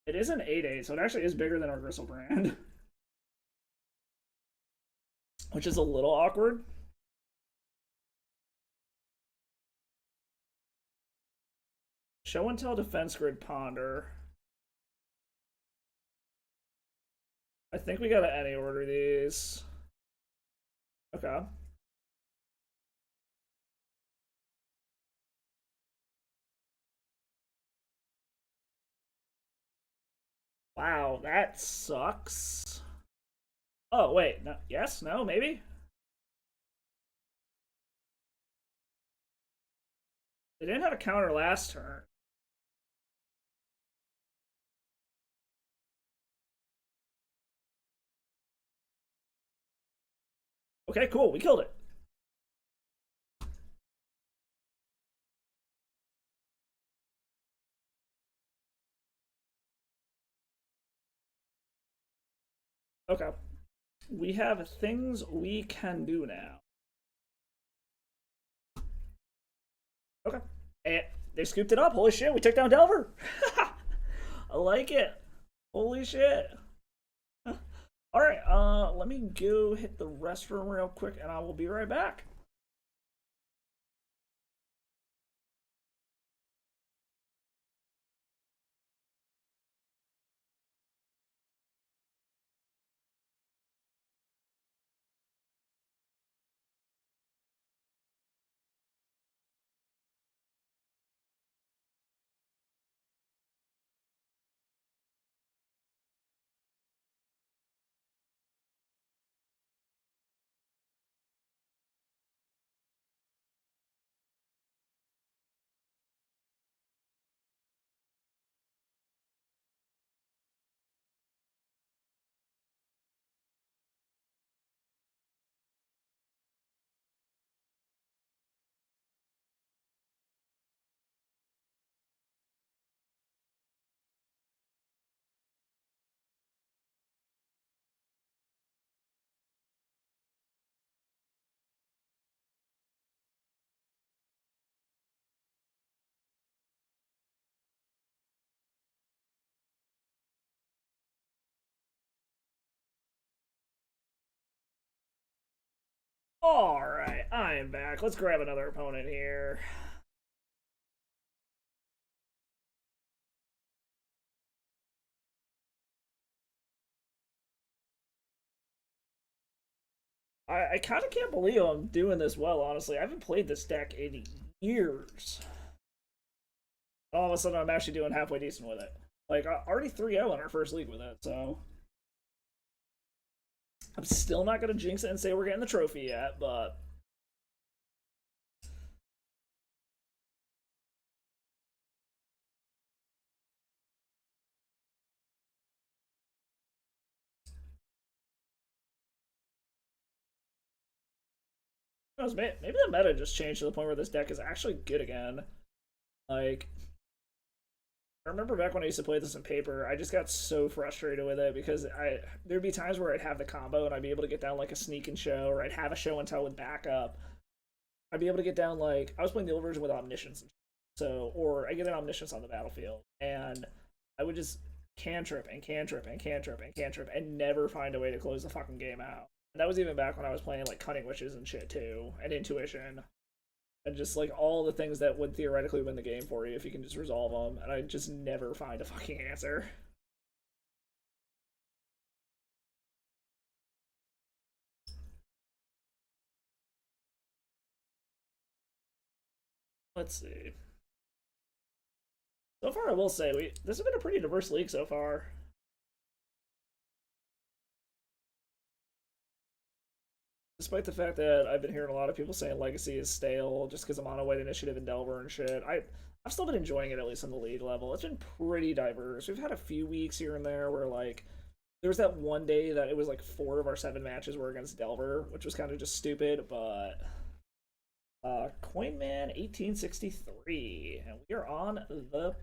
It is an 8/8, so it actually is bigger than our Gristlebrand. Which is a little awkward. Show and tell, defense grid, ponder. I think we gotta any order these. Okay. Wow, that sucks. Oh, wait. No, yes? No? Maybe? They didn't have a counter last turn. Okay, cool. We killed it. Okay. We have things we can do now. Okay. And they scooped it up. Holy shit, we took down Delver. I like it. Holy shit. Alright, let me go hit the restroom real quick and I will be right back. Alright, I am back. Let's grab another opponent here. I kind of can't believe I'm doing this well, honestly. I haven't played this deck in years. All of a sudden, I'm actually doing halfway decent with it. Like, already 3-0 in our first league with it, so... I'm still not going to jinx it and say we're getting the trophy yet, but... maybe the meta just changed to the point where this deck is actually good again. Like, I remember back when I used to play this in paper, I just got so frustrated with it because there'd be times where I'd have the combo and I'd be able to get down like a sneak and show, or I'd have a show and tell with backup. I'd be able to get down like I was playing the old version with omniscience, so or I get an omniscience on the battlefield, and I would just cantrip and cantrip and cantrip and cantrip and never find a way to close the fucking game out. And that was even back when I was playing like cunning witches and shit too, and intuition, and just like all the things that would theoretically win the game for you if you can just resolve them. And I just never find a fucking answer. Let's see. So far, I will say this has been a pretty diverse league so far. Despite the fact that I've been hearing a lot of people saying Legacy is stale just because I'm on a white initiative and Delver and shit, I've still been enjoying it, at least on the league level. It's been pretty diverse. We've had a few weeks here and there where like there was that one day that it was like 4 of our 7 matches were against Delver, which was kind of just stupid, but Coinman 1863, and we are on the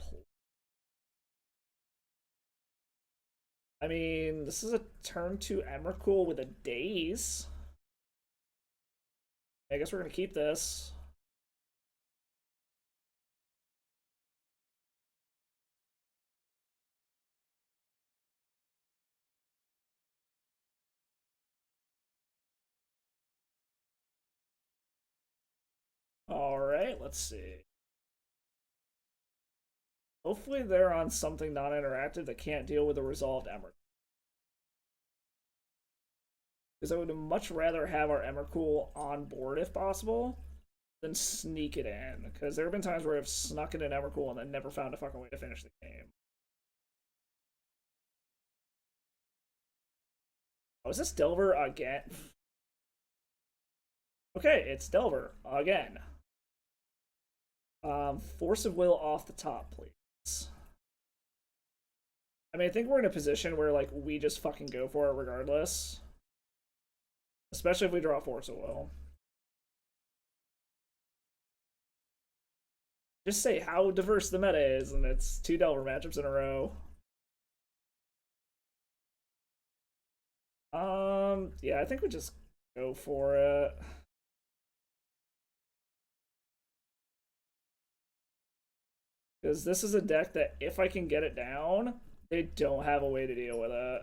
I mean, this is a turn 2 Emrakul with a daze. I guess we're gonna keep this. Alright, let's see. Hopefully they're on something non-interactive that can't deal with a resolved Emrakul. Because I would much rather have our Emrakul on board if possible than sneak it in. Because there have been times where I've snuck in an Emrakul and then never found a fucking way to finish the game. Oh, is this Delver again? Okay, it's Delver again. Force of Will off the top, please. I mean, I think we're in a position where, like, we just fucking go for it regardless. Especially if we draw Force of Will. Just say how diverse the meta is, and it's 2 Delver matchups in a row. Yeah, I think we just go for it. Because this is a deck that, if I can get it down, they don't have a way to deal with it.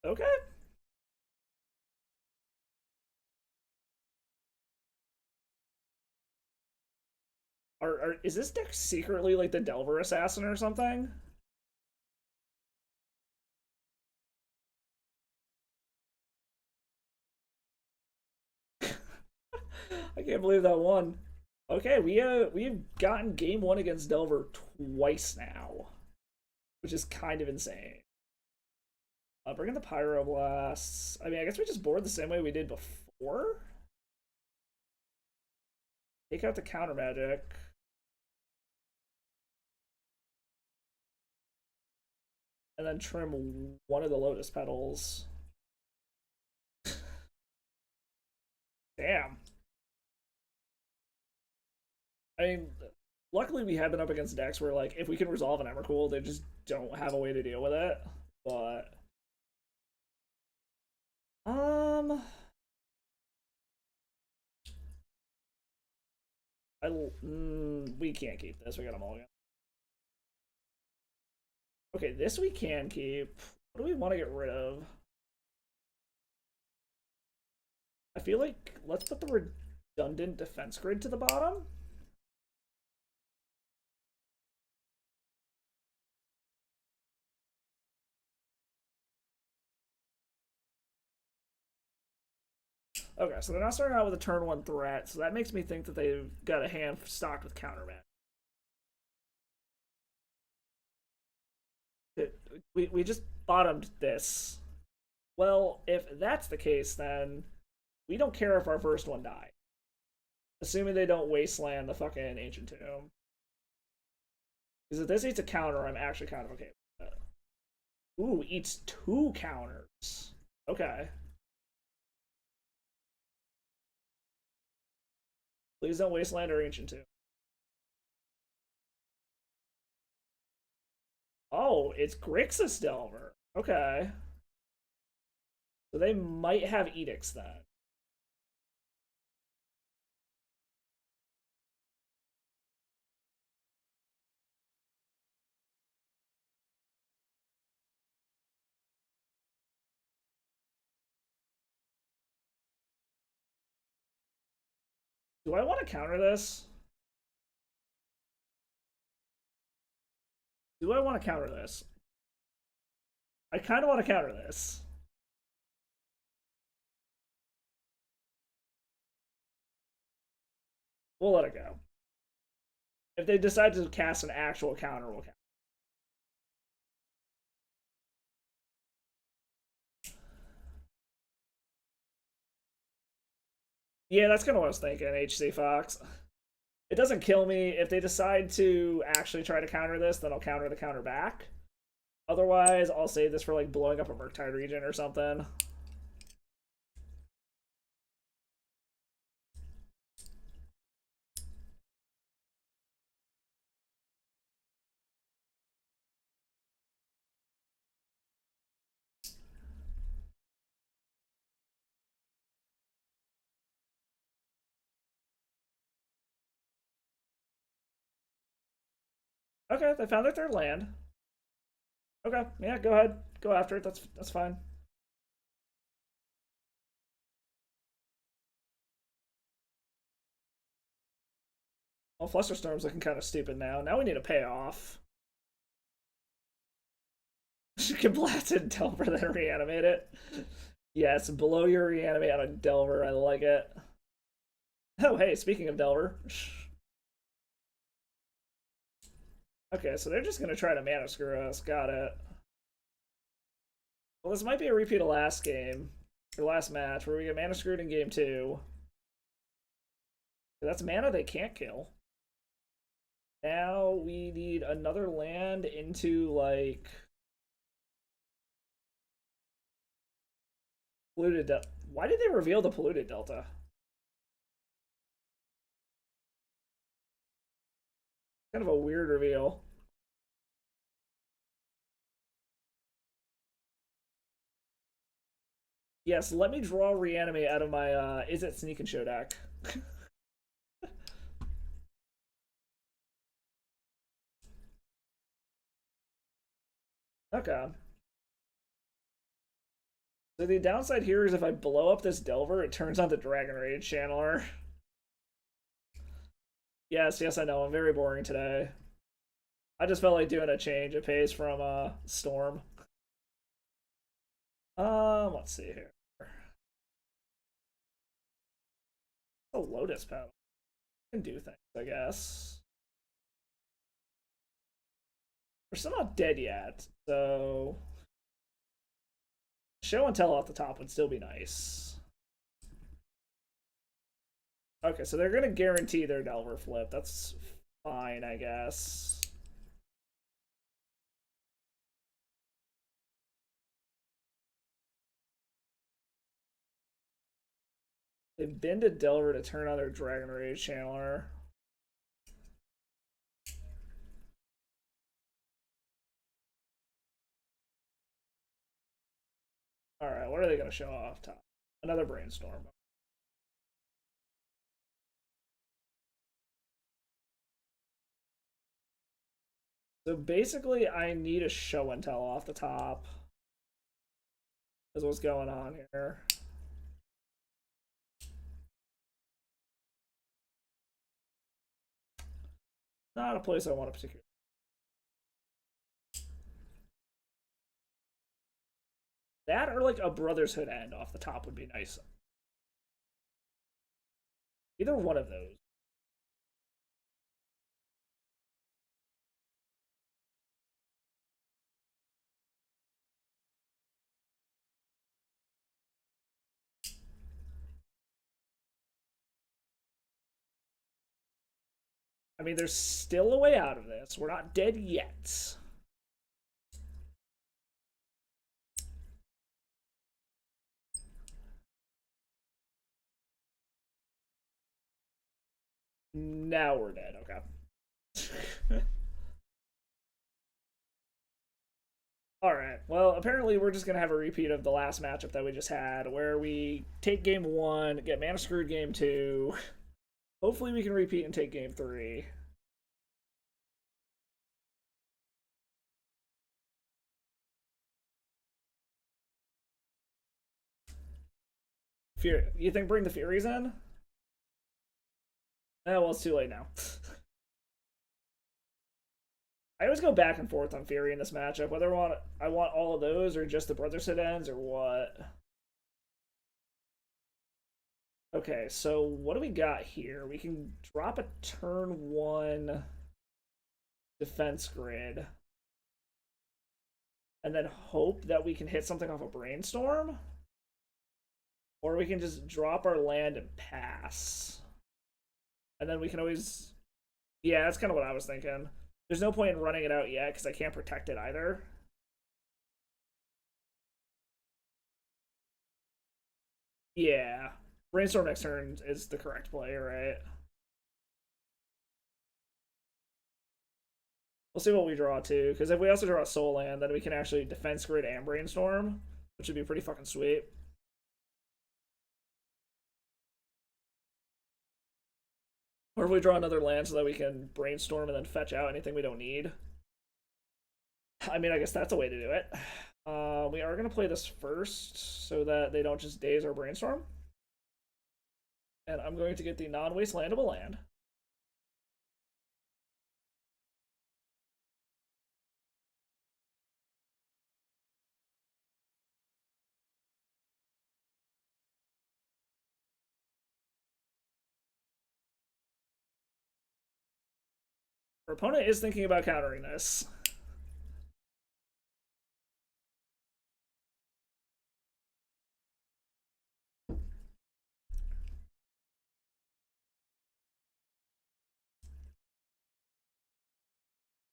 Okay. Is this deck secretly like the Delver Assassin or something? I can't believe that one. Okay, we've gotten game 1 against Delver twice now, which is kind of insane. Bring in the Pyroblasts. I mean, I guess we just board the same way we did before. Take out the counter magic. And then trim one of the Lotus Petals. Damn. I mean, luckily we have been up against decks where, like, if we can resolve an Emrakul, they just don't have a way to deal with it. But we can't keep this. We got a mulligan. Okay, this we can keep. What do we want to get rid of? I feel like let's put the redundant defense grid to the bottom. Okay, so they're not starting out with a turn one threat, so that makes me think that they've got a hand stocked with counterman. We just bottomed this. Well, if that's the case, then we don't care if our first one dies. Assuming they don't wasteland the fucking ancient tomb. Because if this eats a counter, I'm actually kind of okay with that. Ooh, eats two counters. Okay. Please don't wasteland our ancient tomb. Oh, it's Grixis Delver. Okay. So they might have edicts then. Do I want to counter this? Do I want to counter this? I kind of want to counter this. We'll let it go. If they decide to cast an actual counter, we'll counter. Yeah, that's kind of what I was thinking, HC Fox. It doesn't kill me. If they decide to actually try to counter this, then I'll counter the counter back. Otherwise, I'll save this for like blowing up a Murktide region or something. Okay, they found their third land. Okay, yeah, go ahead. Go after it. That's fine. Well, Flusterstorm's looking kind of stupid now. Now we need a payoff. Can blast it Delver, then reanimate it. Yes, below your reanimate on a Delver. I like it. Oh, hey, speaking of Delver. Okay, so they're just going to try to mana screw us. Got it. Well, this might be a repeat of last game. Or last match, where we get mana screwed in game 2. That's mana they can't kill. Now we need another land into, like... Polluted Delta. Why did they reveal the Polluted Delta? Kind of a weird reveal. Yes, let me draw Reanimate out of my Is It Sneak and Show deck. Okay. So the downside here is if I blow up this Delver, it turns on the Dragon Rage Channeler. Yes, yes, I know. I'm very boring today. I just felt like doing a change of pace from Storm. Let's see here. A Lotus Petal can do things, I guess. We're still not dead yet, so show and tell off the top would still be nice. Okay, so they're gonna guarantee their Delver flip. That's fine, I guess. They've been to Delver to turn on their Dragon Rage Channeler. Alright, what are they going to show off top? Another Brainstorm. So basically, I need a show and tell off the top. Is what's going on here. Not a place I want to particularly. That or like a Brother's Hood end off the top would be nice. Either one of those. I mean, there's still a way out of this. We're not dead yet. Now we're dead. Okay. Alright, well, apparently we're just going to have a repeat of the last matchup that we just had, where we take game 1, get mana screwed game 2. Hopefully we can repeat and take game 3. You think bring the Furies in? Oh, well, it's too late now. I always go back and forth on Fury in this matchup, whether I want all of those or just the Brother Sedans or what. Okay, so what do we got here? We can drop a turn 1 defense grid and then hope that we can hit something off a Brainstorm. Or we can just drop our land and pass. And then we can always... Yeah, that's kind of what I was thinking. There's no point in running it out yet because I can't protect it either. Yeah. Brainstorm next turn is the correct play, right? We'll see what we draw too, because if we also draw a Soul Land, then we can actually defense grid and Brainstorm, which would be pretty fucking sweet. Or if we draw another land so that we can Brainstorm and then fetch out anything we don't need. I mean, I guess that's a way to do it. We are going to play this first so that they don't just daze our Brainstorm. And I'm going to get the non-waste landable land. Our opponent is thinking about countering this.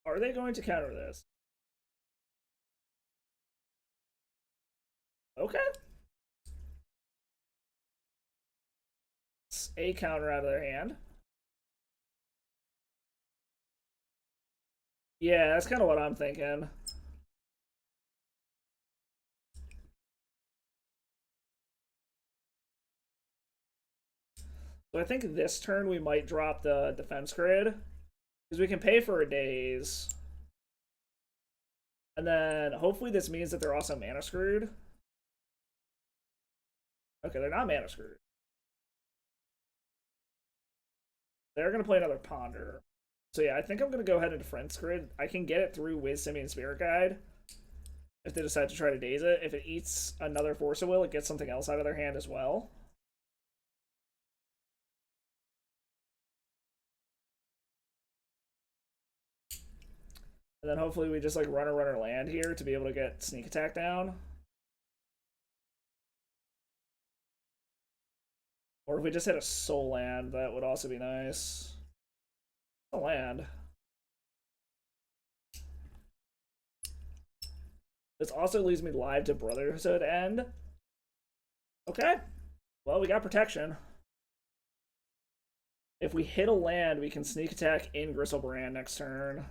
Are they going to counter this? Okay. It's a counter out of their hand. Yeah, that's kind of what I'm thinking. So I think this turn we might drop the defense grid. Because we can pay for a daze. And then hopefully this means that they're also mana screwed. Okay, they're not mana screwed. They're going to play another Ponder. So yeah, I think I'm going to go ahead and defense grid. I can get it through with Simian Spirit Guide. If they decide to try to daze it. If it eats another Force of Will, it gets something else out of their hand as well. And then hopefully we just like run our land here to be able to get sneak attack down. Or if we just hit a soul land, that would also be nice. A land. This also leaves me live to Brotherhood End. Okay. Well, we got protection. If we hit a land, we can sneak attack in Gristlebrand next turn.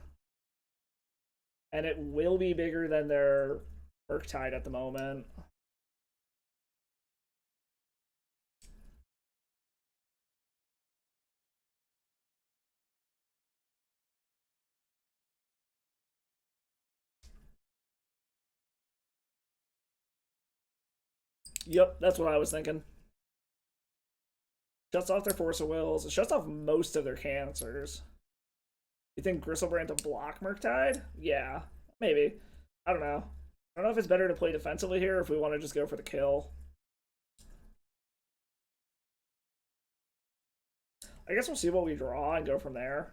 And it will be bigger than their Murktide at the moment. Yep, that's what I was thinking. Shuts off their Force of Wills. It shuts off most of their cancers. You think Gristlebrand to block Murktide? Yeah, maybe. I don't know. I don't know if it's better to play defensively here or if we want to just go for the kill. I guess we'll see what we draw and go from there.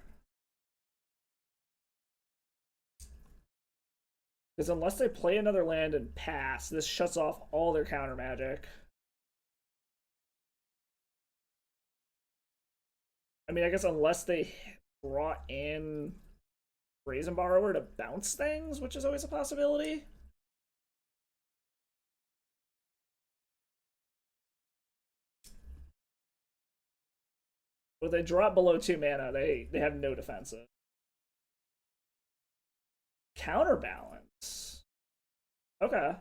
Because unless they play another land and pass, this shuts off all their counter magic. I mean, I guess unless they brought in Brazen Borrower to bounce things, which is always a possibility. But they drop below 2 mana, they have no defensive. Counterbalance. Okay.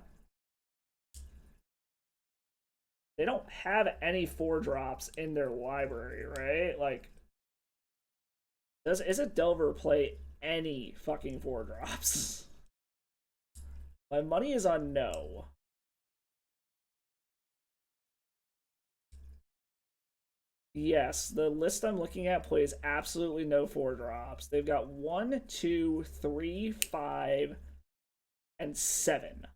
They don't have any 4-drops in their library, right? Like, does Izzet Delver play any fucking 4-drops? My money is on no. Yes, the list I'm looking at plays absolutely no 4-drops. They've got 1, 2, 3, 5, and 7.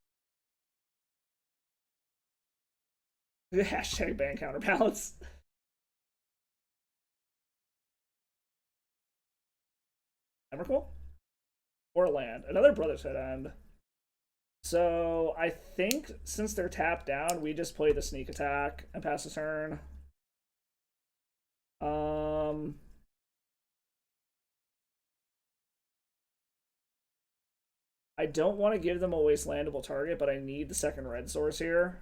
Hashtag ban counterbalance. Emrakul? Or land. Another Brother's Head End. So I think since they're tapped down, we just play the sneak attack and pass the turn. I don't want to give them a wastelandable target, but I need the second red source here.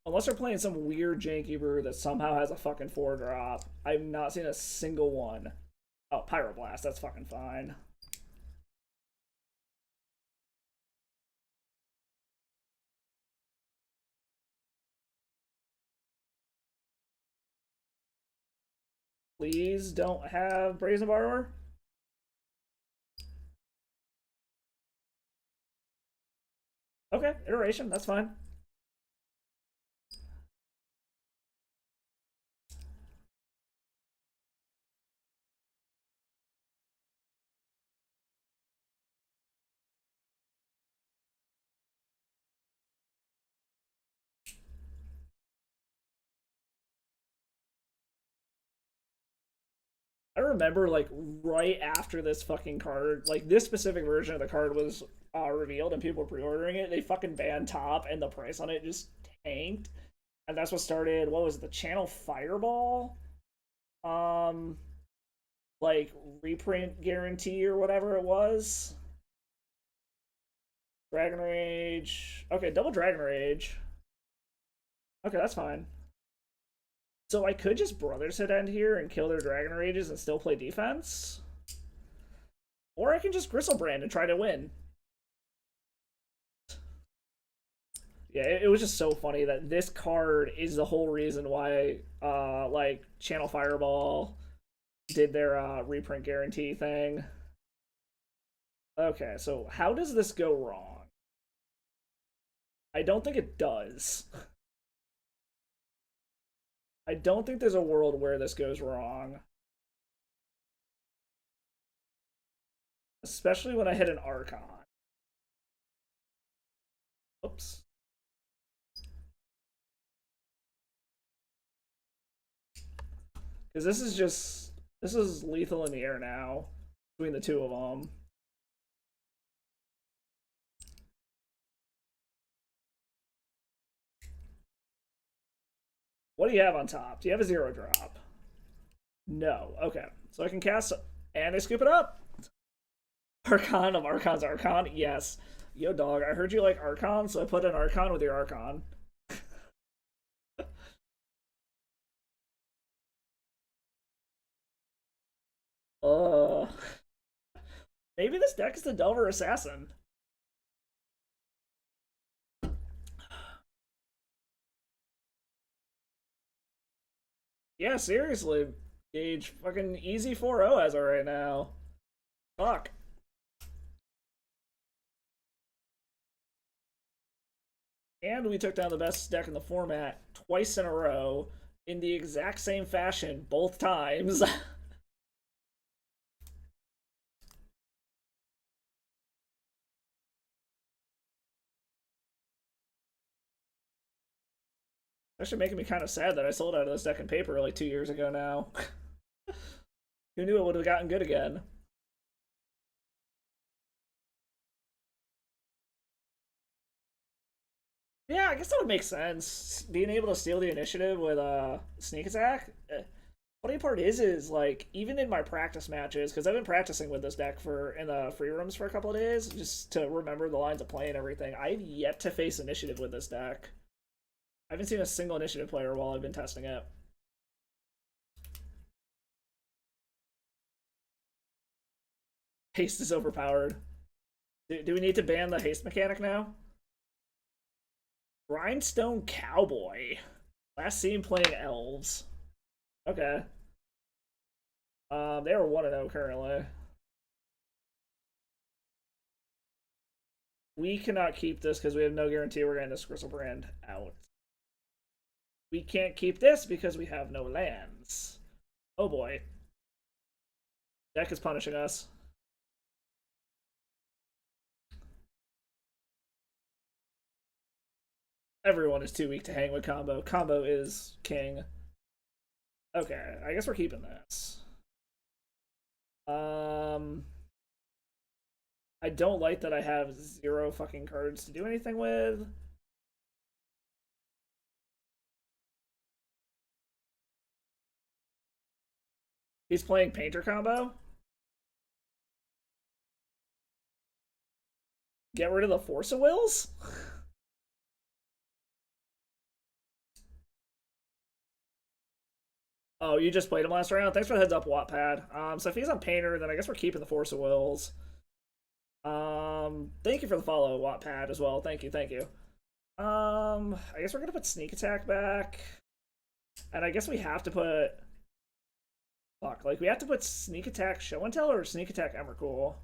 Unless they're playing some weird janky brew that somehow has a fucking 4-drop. I've not seen a single one. Oh, Pyroblast, that's fucking fine. Please don't have Brazen Borrower. Okay, iteration, that's fine. I remember, like, right after this fucking card, like, this specific version of the card was revealed and people were pre-ordering it, they fucking banned Top and the price on it just tanked. And that's what started, what was it, the Channel Fireball? Like, reprint guarantee or whatever it was. Dragon Rage. Okay, double Dragon Rage. Okay, that's fine. So I could just Brothers Head End here and kill their Dragon Rages and still play defense. Or I can just Gristlebrand and try to win. Yeah, it was just so funny that this card is the whole reason why, like, Channel Fireball did their reprint guarantee thing. Okay, so how does this go wrong? I don't think it does. I don't think there's a world where this goes wrong. Especially when I hit an Archon. Oops. Because this is lethal in the air now between the two of them. What do you have on top? Do you have a 0-drop? No. Okay. So I can cast, and I scoop it up. Archon of Archon's Archon? Yes. Yo, dog, I heard you like Archon, so I put an Archon with your Archon. uh, Maybe this deck is the Delver Assassin. Yeah, seriously. Gage, fucking easy 4-0 as of right now. Fuck. And we took down the best deck in the format twice in a row in the exact same fashion both times. Actually making me kind of sad that I sold out of this deck in paper like 2 years ago now. Who knew it would have gotten good again? Yeah, I guess that would make sense. Being able to steal the initiative with sneak attack. Funny part is like even in my practice matches, because I've been practicing with this deck for in the free rooms for a couple of days, just to remember the lines of play and everything. I've yet to face initiative with this deck. I haven't seen a single initiative player while I've been testing it. Haste is overpowered. Do we need to ban the haste mechanic now? Rhinestone Cowboy. Last seen playing elves. Okay. They are 1-0 currently. We cannot keep this because we have no guarantee we're getting this Griselbrand out. We can't keep this because we have no lands. Oh boy. Deck is punishing us. Everyone is too weak to hang with combo. Combo is king. Okay, I guess we're keeping this. I don't like that I have 0 fucking cards to do anything with. He's playing Painter combo. Get rid of the Force of Wills? Oh, you just played him last round? Thanks for the heads up, Wattpad. So if he's on Painter, then I guess we're keeping the Force of Wills. Thank you for the follow, Wattpad, as well. Thank you, thank you. I guess we're gonna put Sneak Attack back. And I guess we have to put... Fuck, like, we have to put Sneak Attack Show and Tell or Sneak Attack Emrakul?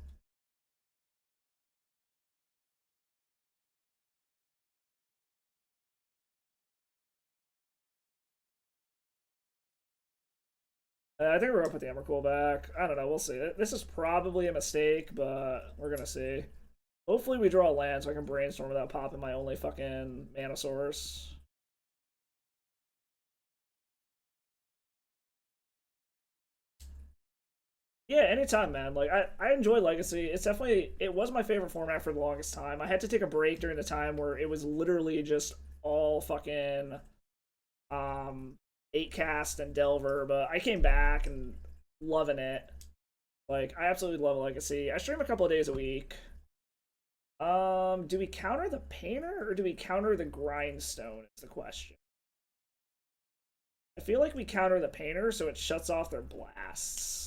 I think we're gonna put the Emrakul back. I don't know, we'll see. This is probably a mistake, but we're gonna see. Hopefully we draw a land so I can brainstorm without popping my only fucking mana source. Yeah, anytime, man. Like I enjoy Legacy. It's definitely it was my favorite format for the longest time. I had to take a break during the time where it was literally just all fucking um 8 cast and Delver, but I came back and loving it. Like I absolutely love Legacy. I stream a couple of days a week. Do we counter the Painter or do we counter the Grindstone is the question. I feel like we counter the Painter so it shuts off their blasts.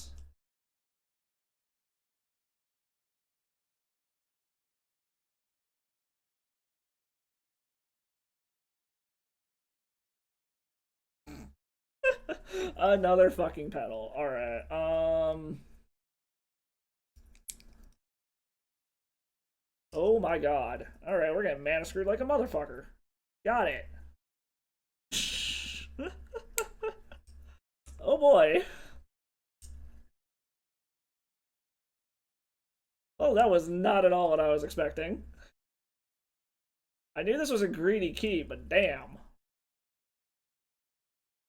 Another fucking pedal. Alright. Oh my god. Alright, we're getting mana screwed like a motherfucker. Got it. Oh boy. Oh, that was not at all what I was expecting. I knew this was a greedy key, but damn.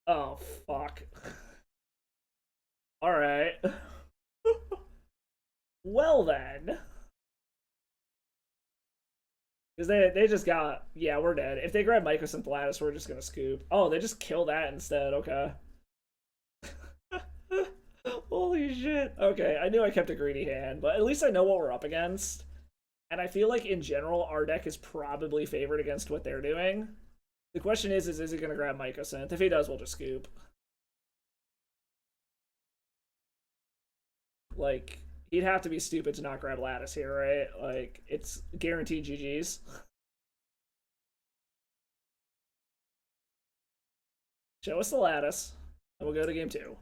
Oh, fuck. Alright. Well then. Because they just got... Yeah, we're dead. If they grab Mycosynth Lattice, we're just gonna scoop. Oh, they just kill that instead. Okay. Holy shit. Okay, I knew I kept a greedy hand, but at least I know what we're up against. And I feel like, in general, our deck is probably favored against what they're doing. The question is he going to grab Mycosynth? If he does, we'll just scoop. Like, he'd have to be stupid to not grab Lattice here, right? Like, it's guaranteed GG's. Show us the Lattice, and we'll go to game 2.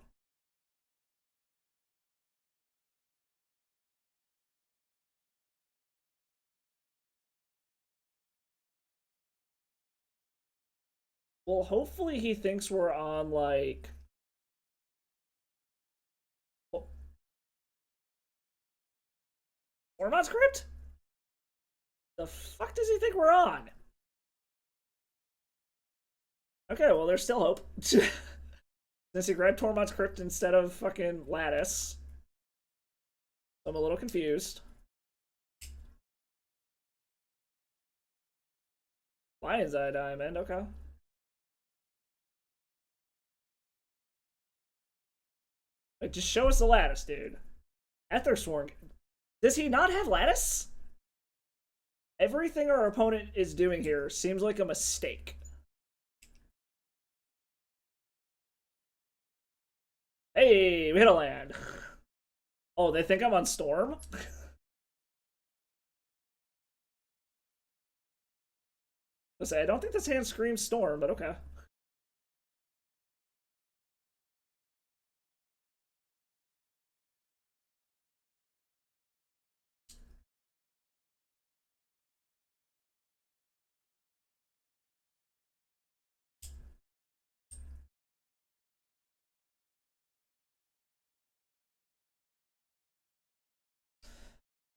Well, hopefully he thinks we're on, like... Ormond script? The fuck does he think we're on? Okay, well, there's still hope. Since he grabbed Tormod's Crypt instead of fucking Lattice. I'm a little confused. Lion's Eye Diamond, okay. Like, just show us the Lattice, dude. Ethersworn. Does he not have Lattice? Everything our opponent is doing here seems like a mistake. Hey, we hit a land. Oh, they think I'm on Storm? Let's say, I don't think this hand screams Storm, but okay.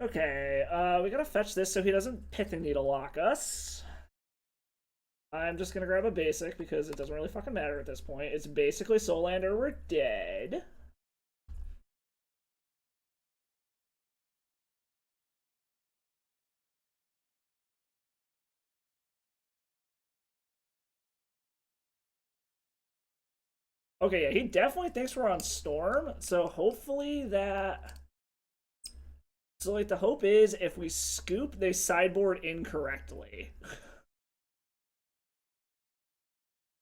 Okay, we gotta fetch this so he doesn't Pithing Needle lock us. I'm just gonna grab a basic because it doesn't really fucking matter at this point. It's basically Soul Land or we're dead. Okay, yeah, he definitely thinks we're on Storm, so hopefully that... So, like, the hope is if we scoop, they sideboard incorrectly.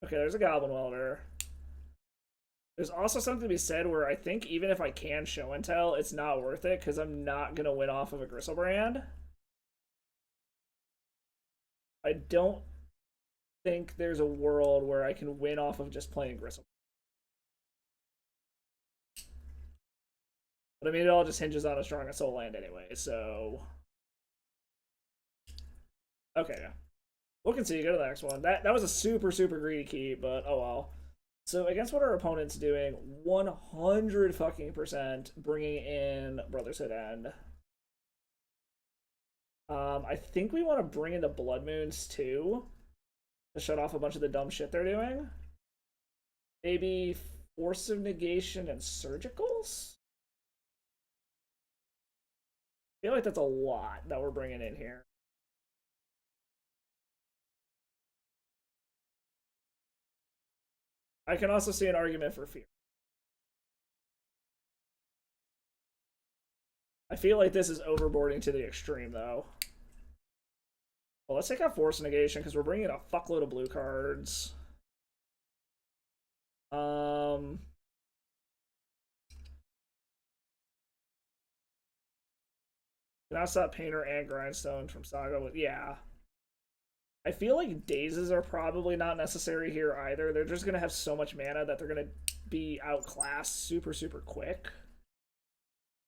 Okay, there's a Goblin Welder. There's also something to be said where I think even if I can show and tell, it's not worth it because I'm not going to win off of a Gristlebrand. I don't think there's a world where I can win off of just playing Gristle. But I mean, it all just hinges on a strong Soul Land anyway, so... Okay, yeah. We'll continue, go to the next one. That was a super, super greedy keep, but oh well. So against what our opponent's doing, 100 fucking percent bringing in Brotherhood End. I think we want to bring in the Blood Moons too, to shut off a bunch of the dumb shit they're doing. Maybe Force of Negation and Surgicals? I feel like that's a lot that we're bringing in here. I can also see an argument for Fear. I feel like this is overboarding to the extreme, though. Well, let's take out Force Negation, because we're bringing a fuckload of blue cards. Can I stop Painter and Grindstone from Saga with... Yeah. I feel like Dazes are probably not necessary here either. They're just going to have so much mana that they're going to be outclassed super, super quick.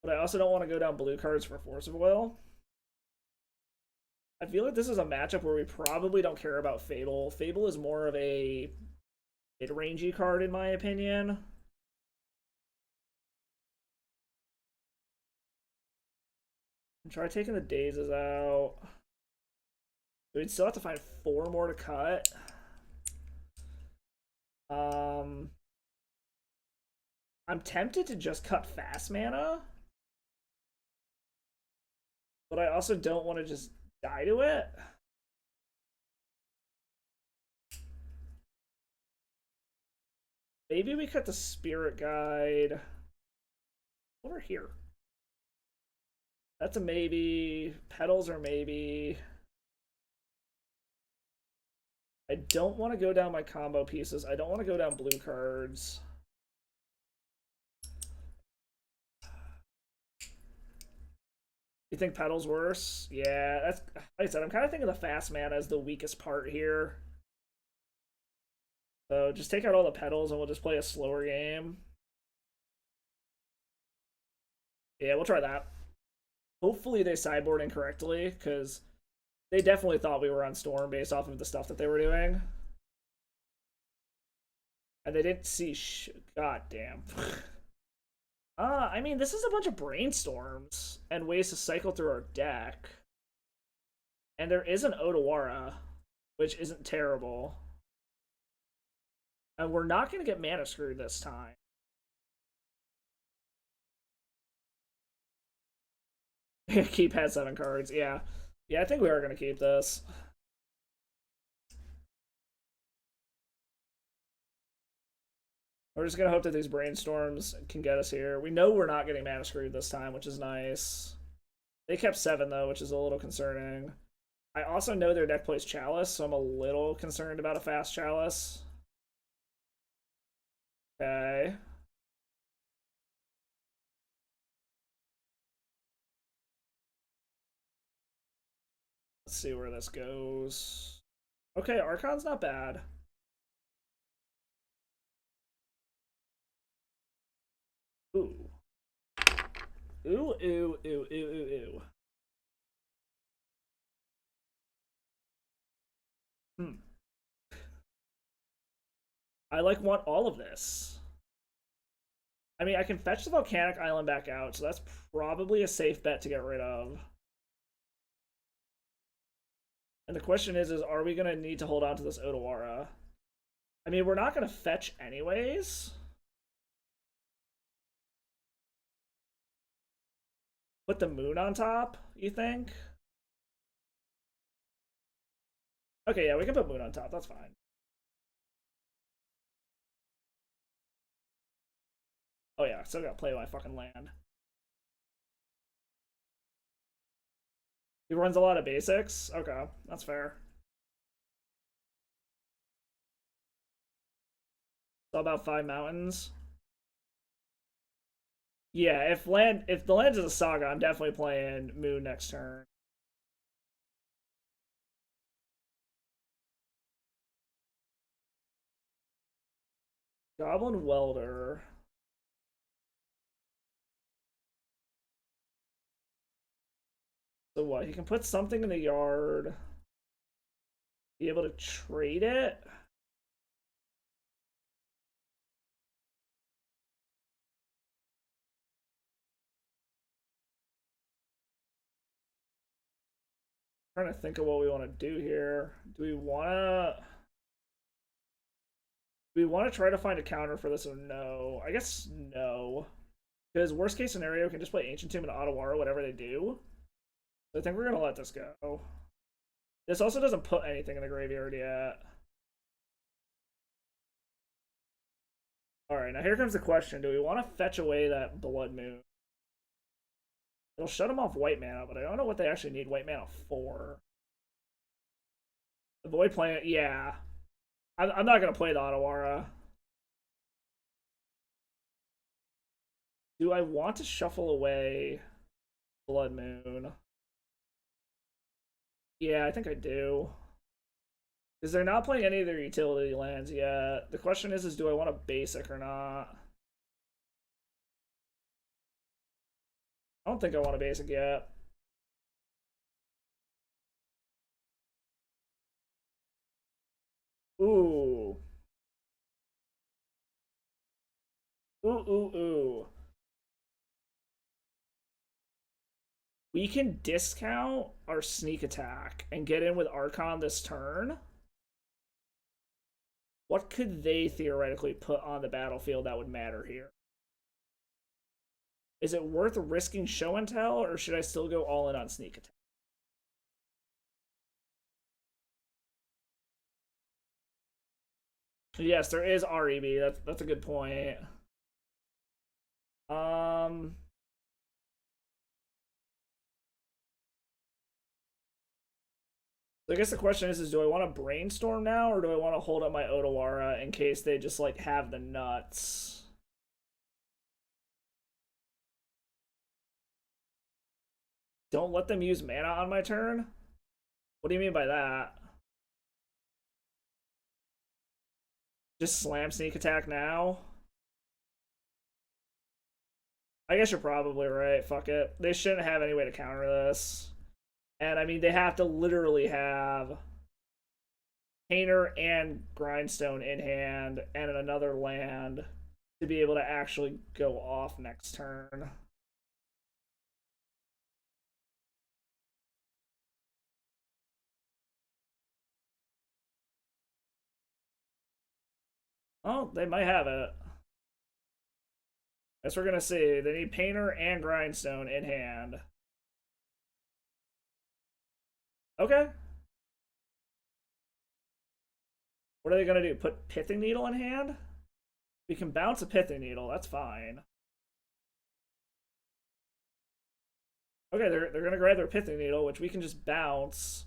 But I also don't want to go down blue cards for Force of Will. I feel like this is a matchup where we probably don't care about Fable. Fable is more of a mid-rangey card, in my opinion. Try taking the Dazes out. We'd still have to find 4 more to cut. I'm tempted to just cut fast mana. But I also don't want to just die to it. Maybe we cut the Spirit Guide over here. That's a maybe. Petals are maybe. I don't want to go down my combo pieces. I don't want to go down blue cards. You think Petals worse? Yeah, that's like I said, I'm kind of thinking the fast mana is the weakest part here. So just take out all the Petals and we'll just play a slower game. Yeah, we'll try that. Hopefully they sideboard incorrectly, because they definitely thought we were on Storm based off of the stuff that they were doing. And they didn't see God damn. I mean, this is a bunch of brainstorms and ways to cycle through our deck. And there is an Odawara, which isn't terrible. And we're not going to get mana screwed this time. Keep had 7 cards, yeah. Yeah, I think we are going to keep this. We're just going to hope that these brainstorms can get us here. We know we're not getting mana screwed this time, which is nice. They kept 7, though, which is a little concerning. I also know their deck plays Chalice, so I'm a little concerned about a fast Chalice. Okay. Let's see where this goes. Okay, Archon's not bad. Ooh. Ooh, ooh, ooh, ooh, ooh, ooh. I want all of this. I mean, I can fetch the Volcanic Island back out, so that's probably a safe bet to get rid of. And the question is are we going to need to hold on to this Odawara? I mean, we're not going to fetch anyways. Put the moon on top, you think? Okay, yeah, we can put moon on top. That's fine. Oh yeah, still gotta play my fucking land. He runs a lot of basics. Okay, that's fair. It's all about 5 mountains. Yeah, if the land is a saga, I'm definitely playing moon next turn. Goblin Welder. So what? He can put something in the yard. Be able to trade it? I'm trying to think of what we want to do here. Do we want to try to find a counter for this or no? I guess no. Because worst case scenario can just play Ancient Tomb and Ottawara, whatever they do. So I think we're gonna let this go. This also doesn't put anything in the graveyard yet. Alright, now here comes the question. Do we want to fetch away that Blood Moon? It'll shut them off white mana, but I don't know what they actually need white mana for. Avoid playing it. Yeah. I'm not going to play the Ottawara. Do I want to shuffle away Blood Moon? Yeah, I think I do. Because they're not playing any of their utility lands yet. The question is do I want a basic or not? I don't think I want a basic yet. Ooh. Ooh, ooh, ooh. We can discount our sneak attack and get in with Archon this turn. What could they theoretically put on the battlefield that would matter here? Is it worth risking show and tell, or should I still go all in on sneak attack? Yes, there is REB. That's a good point. So I guess the question is do I want to brainstorm now, or do I want to hold up my Odawara in case they just like have the nuts? Don't let them use mana on my turn? What do you mean by that? Just slam sneak attack now? I guess you're probably right. Fuck it. They shouldn't have any way to counter this. And I mean, they have to literally have Painter and Grindstone in hand and another land to be able to actually go off next turn. Oh, they might have it. Guess we're gonna see. They need Painter and Grindstone in hand. Okay. What are they gonna do? Put Pithing Needle in hand? We can bounce a Pithing Needle, that's fine. Okay, they're gonna grab their Pithing Needle, which we can just bounce.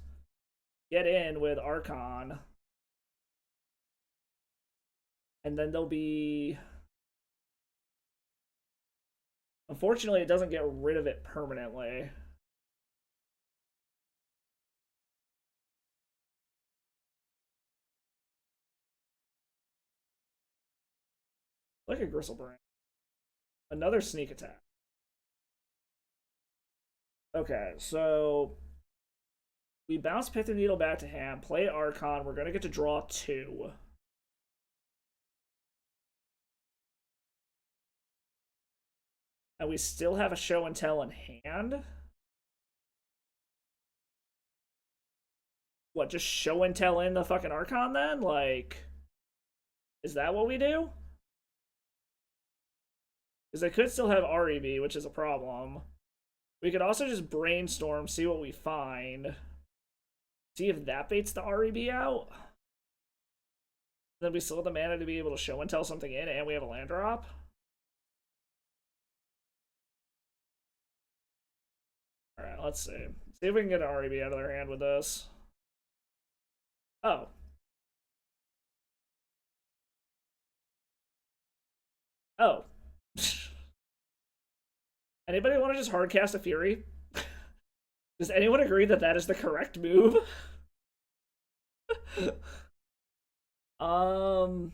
Get in with Archon. And then they'll be... Unfortunately, it doesn't get rid of it permanently. Like a Gristlebrain. Another sneak attack. Okay, so we bounce Pithing Needle back to hand, play Archon. We're gonna get to draw 2. And we still have a Show and Tell in hand. What, just Show and Tell in the fucking Archon then? Like, is that what we do? Because they could still have REB, which is a problem. We could also just brainstorm, see what we find. See if that baits the REB out. Then we still have the mana to be able to Show and Tell something in, and we have a land drop. Alright, let's see. See if we can get an REB out of their hand with this. Oh. Oh. Anybody want to just hardcast a Fury? Does anyone agree that that is the correct move? um...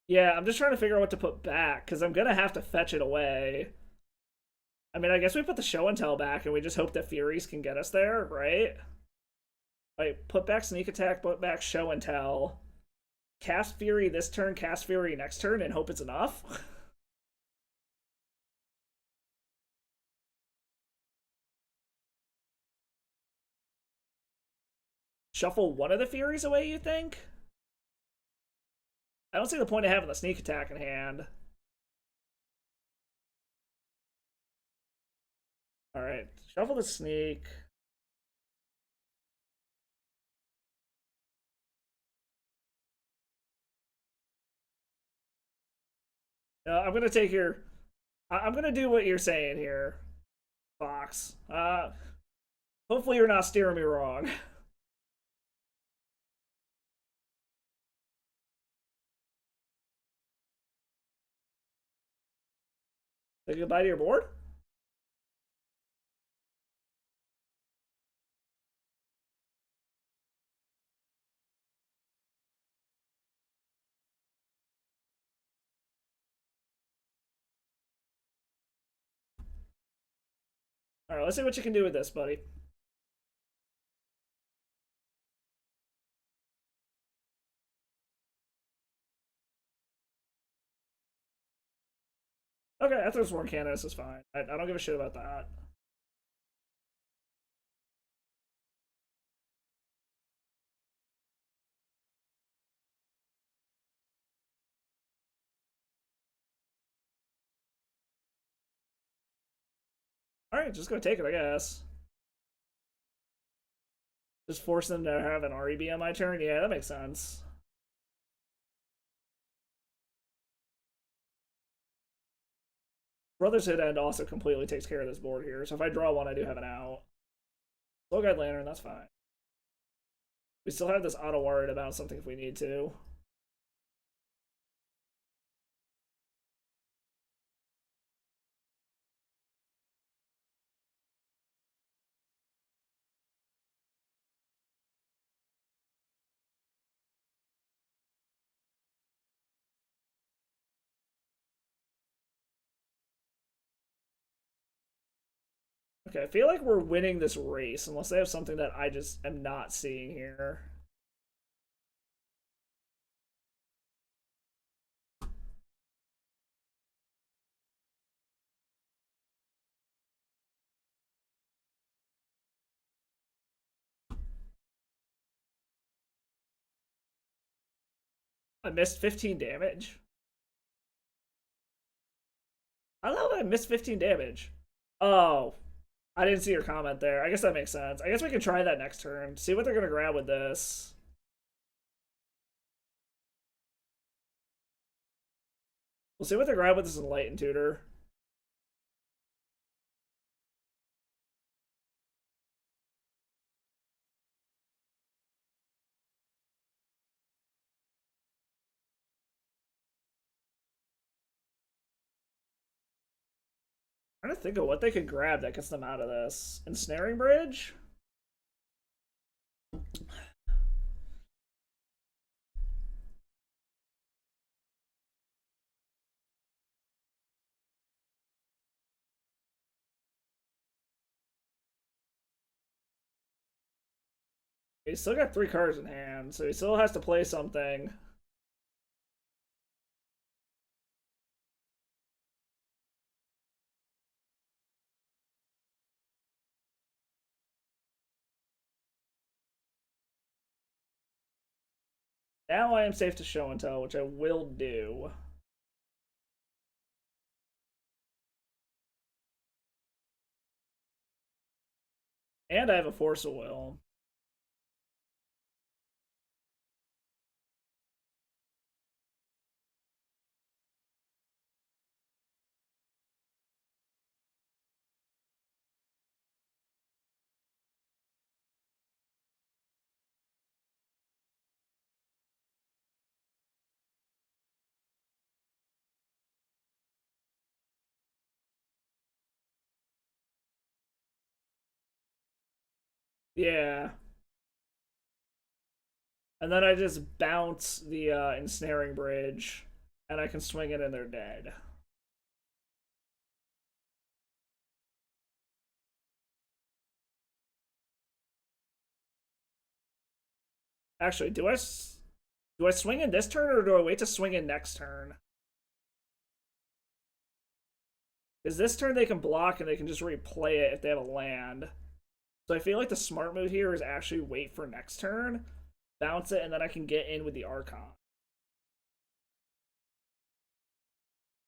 Yeah, I'm just trying to figure out what to put back, because I'm gonna have to fetch it away. I mean, I guess we put the Show and Tell back, and we just hope that Furies can get us there, right? Like, put back Sneak Attack, put back Show and Tell. Cast Fury this turn, cast Fury next turn, and hope it's enough. Shuffle one of the Furies away, you think? I don't see the point of having the Sneak Attack in hand. Alright, shuffle the Sneak. I'm gonna take your... I'm gonna do what you're saying here, Fox. Hopefully you're not steering me wrong. Say goodbye to your board? Alright, let's see what you can do with this, buddy. Okay, after this one cannon, this is fine. I don't give a shit about that. Alright, just go take it, I guess. Just force them to have an REB on my turn? Yeah, that makes sense. Brother's Hit End also completely takes care of this board here, so if I draw one, I do have an out. Slow Guide Lantern, that's fine. We still have this auto wire to bounce something if we need to. Okay, I feel like we're winning this race unless they have something that I just am not seeing here. I missed 15 damage. I thought I missed 15 damage. Oh, I didn't see your comment there. I guess that makes sense. I guess we can try that next turn. See what they're gonna grab with this. We'll see what they grab with this Enlightened Tutor. I'm trying to think of what they could grab that gets them out of this. Ensnaring Bridge? He's still got 3 cards in hand, so he still has to play something. Now I am safe to show and tell, which I will do. And I have a Force of Will. Yeah. And then I just bounce the Ensnaring Bridge, and I can swing it and they're dead. Actually, do I swing in this turn, or do I wait to swing in next turn? Because this turn they can block and they can just replay it if they have a land. So I feel like the smart move here is actually wait for next turn, bounce it, and then I can get in with the Archon.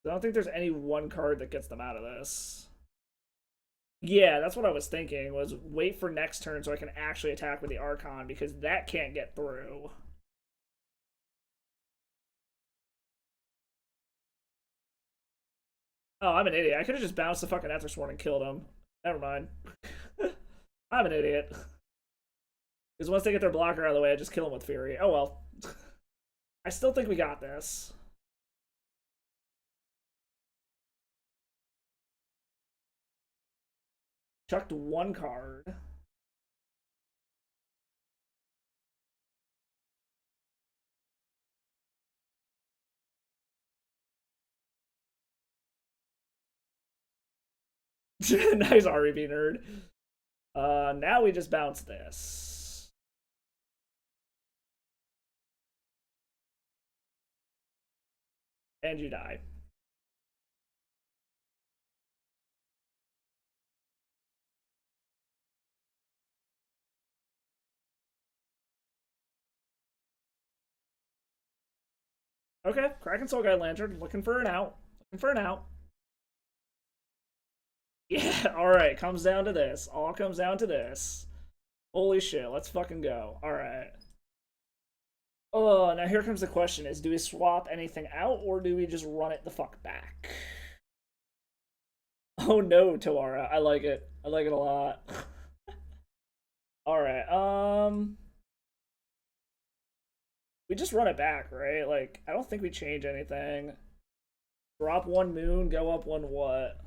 I don't think there's any one card that gets them out of this. Yeah, that's what I was thinking, was wait for next turn so I can actually attack with the Archon, because that can't get through. Oh, I'm an idiot. I could have just bounced the fucking Ethersworn and killed him. Never mind. I'm an idiot. Because once they get their blocker out of the way, I just kill them with Fury. Oh well. I still think we got this. Chucked 1 card. Nice REB nerd. Now we just bounce this. And you die. Okay, Kraken Soul Guide Lantern, looking for an out. Looking for an out. Yeah, alright, comes down to this. All comes down to this. Holy shit, let's fucking go. Alright. Oh, now here comes the question is, do we swap anything out, or do we just run it the fuck back? Oh no, Tawara. I like it. I like it a lot. Alright, we just run it back, right? Like, I don't think we change anything. Drop 1 moon, go up 1 what?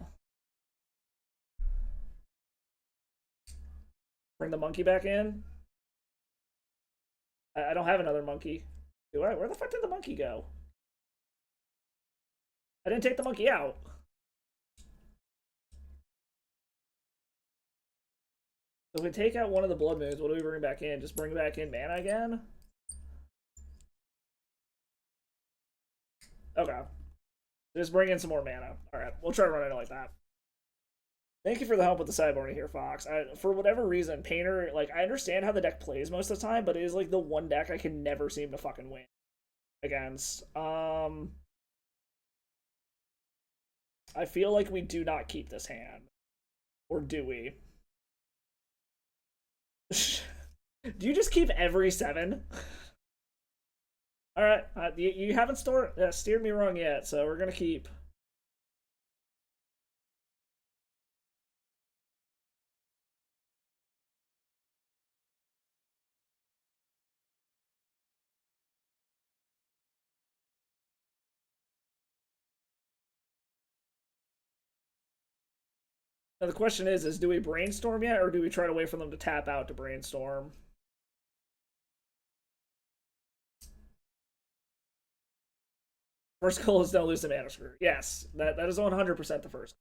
Bring the monkey back in? I don't have another monkey. Do I? Where the fuck did the monkey go? I didn't take the monkey out. So if we take out one of the blood moons, what do we bring back in? Just bring back in mana again? Okay. Just bring in some more mana. Alright, we'll try to run it like that. Thank you for the help with the sideboarding here, Fox. For whatever reason, Painter, like, I understand how the deck plays most of the time, but it is like the one deck I can never seem to fucking win. against. I feel like we do not keep this hand. Or do we? Do you just keep every 7? Alright, you haven't steered me wrong yet, so we're gonna keep. Now the question is do we brainstorm yet, or do we try to wait for them to tap out to brainstorm? First goal is don't lose the mana screw. Yes, that is 100% the first.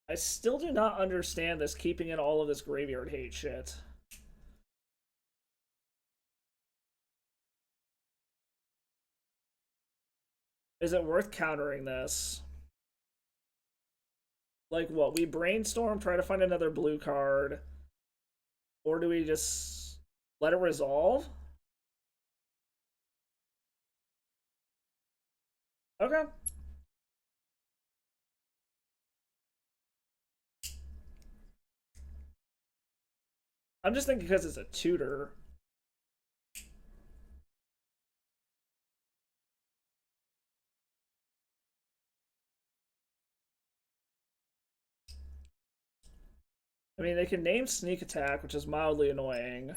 I still do not understand this keeping in all of this graveyard hate shit. Is it worth countering this? Like what? We brainstorm, try to find another blue card, or do we just let it resolve? Okay. I'm just thinking because it's a tutor. I mean, they can name sneak attack, which is mildly annoying.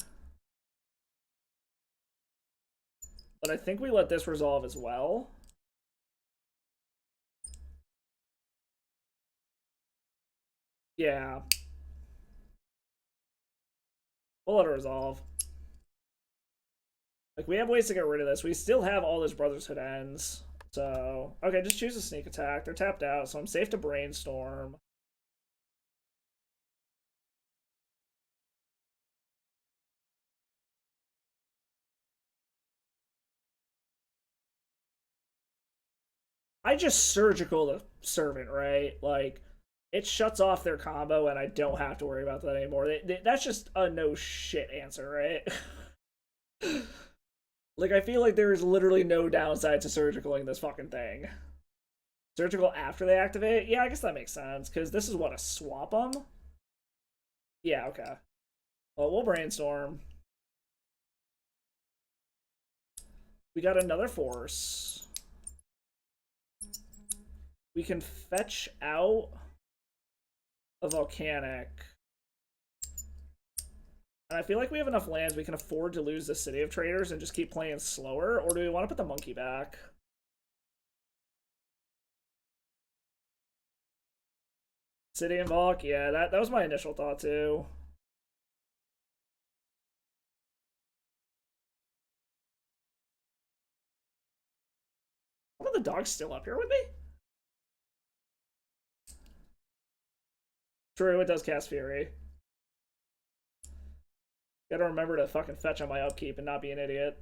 But I think we let this resolve as well. Yeah. We'll let it resolve. Like, we have ways to get rid of this. We still have all those Brotherhood ends. So, okay, just choose a sneak attack. They're tapped out, so I'm safe to brainstorm. I just surgical the servant, right? Like, it shuts off their combo, and I don't have to worry about that anymore. That's just a no shit answer, right? Like, I feel like there is literally no downside to surgicaling this fucking thing. Surgical after they activate? Yeah, I guess that makes sense, because this is what, a swap them? Yeah, okay. Well, we'll brainstorm. We got another force. We can fetch out a volcanic. And I feel like we have enough lands we can afford to lose the City of Traders and just keep playing slower, or do we want to put the monkey back? City and Volk? Yeah, that was my initial thought too. Are the dogs still up here with me? True, it does cast Fury. Gotta remember to fucking fetch on my upkeep and not be an idiot.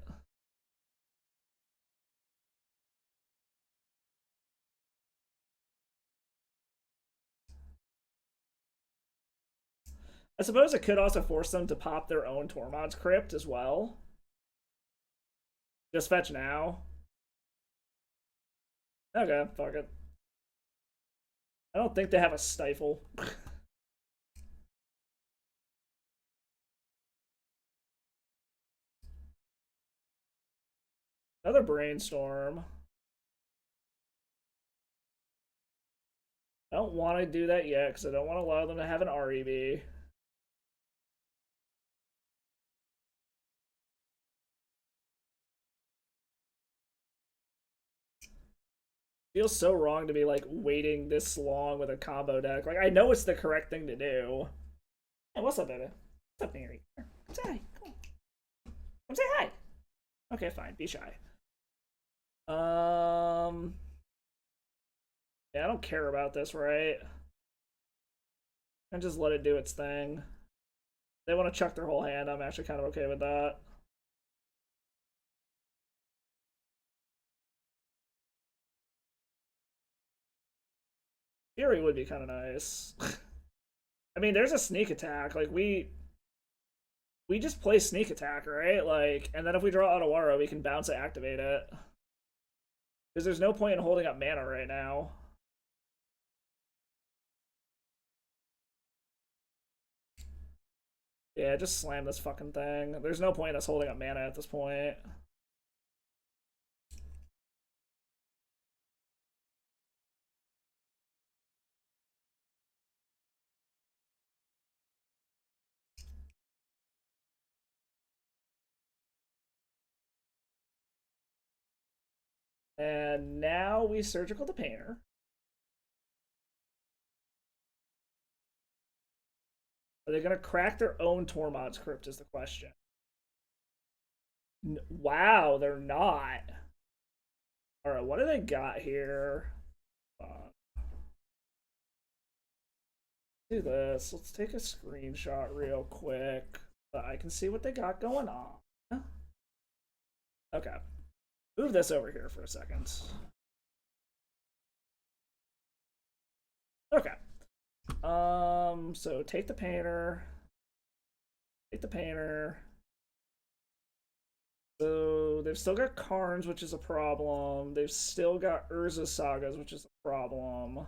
I suppose it could also force them to pop their own Tormod's Crypt as well. Just fetch now. Okay, fuck it. I don't think they have a Stifle. Another Brainstorm. I don't want to do that yet because I don't want to allow them to have an REB. Feels so wrong to be like waiting this long with a combo deck. Like, I know it's the correct thing to do. Hey, what's up, baby? What's up, Mary? Say hi. Come say hi. Okay, fine. Be shy. Yeah, I don't care about this, right? And just let it do its thing. They want to chuck their whole hand. I'm actually kind of okay with that. Fury would be kind of nice. I mean, there's a sneak attack. Like, we just play sneak attack, right? Like, and then if we draw Otawara, we can bounce it, activate it. Because there's no point in holding up mana right now. Yeah, just slam this fucking thing. There's no point in us holding up mana at this point. And now we surgical the painter. Are they gonna crack their own Tormod's Crypt is the question. Wow, they're not. Alright, what do they got here? Do this. Let's take a screenshot real quick so I can see what they got going on. Okay. Move this over here for a second. Okay. So take the painter. Take the painter. So they've still got Karns, which is a problem. They've still got Urza Sagas, which is a problem.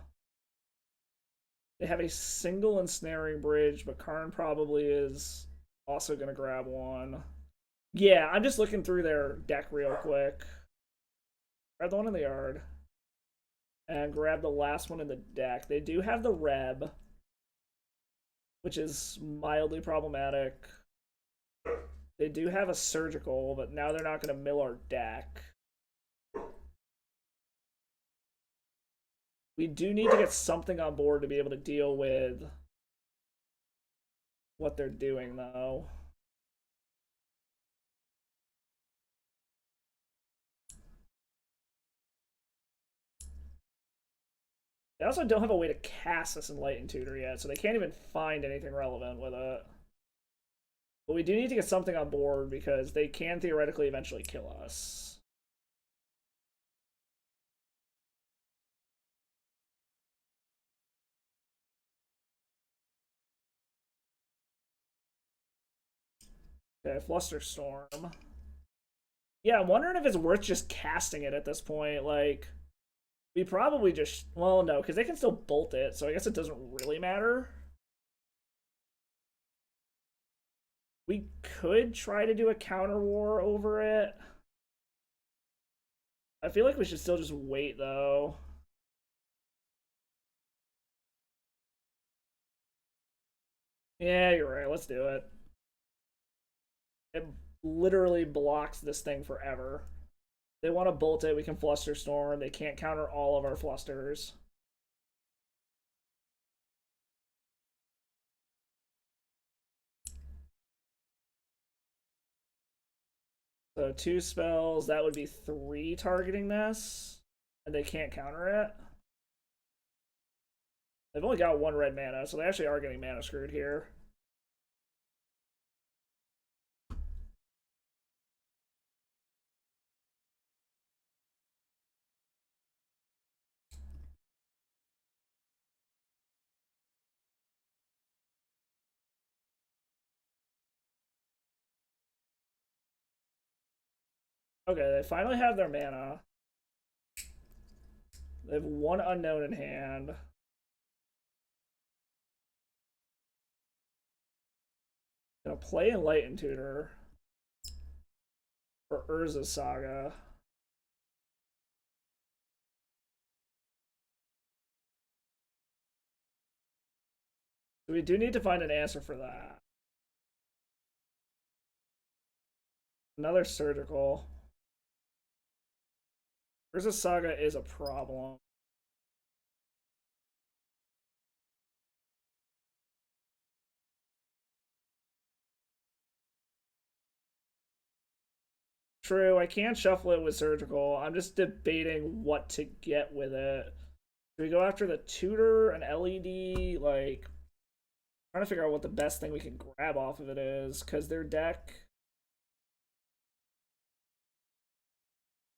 They have a single ensnaring bridge, but Karn probably is also gonna grab one. Yeah, I'm just looking through their deck real quick. Grab the one in the yard. And grab the last one in the deck. They do have the Reb, which is mildly problematic. They do have a surgical, but now they're not going to mill our deck. We do need to get something on board to be able to deal with what they're doing, though. They also don't have a way to cast this Enlightened Tutor yet, so they can't even find anything relevant with it. But we do need to get something on board because they can theoretically eventually kill us. Okay, Flusterstorm. Yeah, I'm wondering if it's worth just casting it at this point. Like, we probably just... Well, no, because they can still bolt it, so I guess it doesn't really matter. We could try to do a counter war over it. I feel like we should still just wait, though. Yeah, you're right. Let's do it. It literally blocks this thing forever. They want to bolt it, we can Flusterstorm. They can't counter all of our Flusters. So 2 spells, that would be 3 targeting this. And they can't counter it. They've only got 1 red mana, so they actually are getting mana screwed here. Okay, they finally have their mana. They have 1 unknown in hand. Gonna play Enlightened Tutor for Urza Saga. So we do need to find an answer for that. Another surgical. Urza Saga is a problem. True, I can shuffle it with surgical. I'm just debating what to get with it. Do we go after the tutor, an LED? Like, trying to figure out what the best thing we can grab off of it is, because their deck...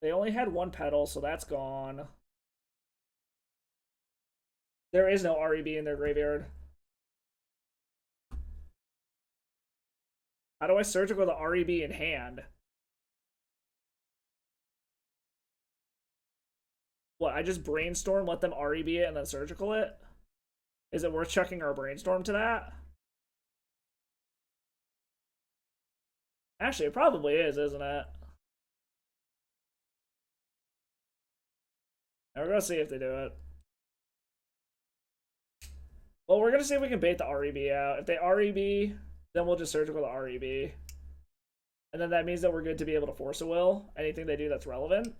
They only had 1 petal, so that's gone. There is no REB in their graveyard. How do I surgical the REB in hand? What, I just brainstorm, let them REB it, and then surgical it? Is it worth chucking our brainstorm to that? Actually, it probably is, isn't it? Now we're gonna see if they do it. Well, we're gonna see if we can bait the REB out. If they REB, then we'll just surgical the REB. And then that means that we're good to be able to force a will. Anything they do that's relevant.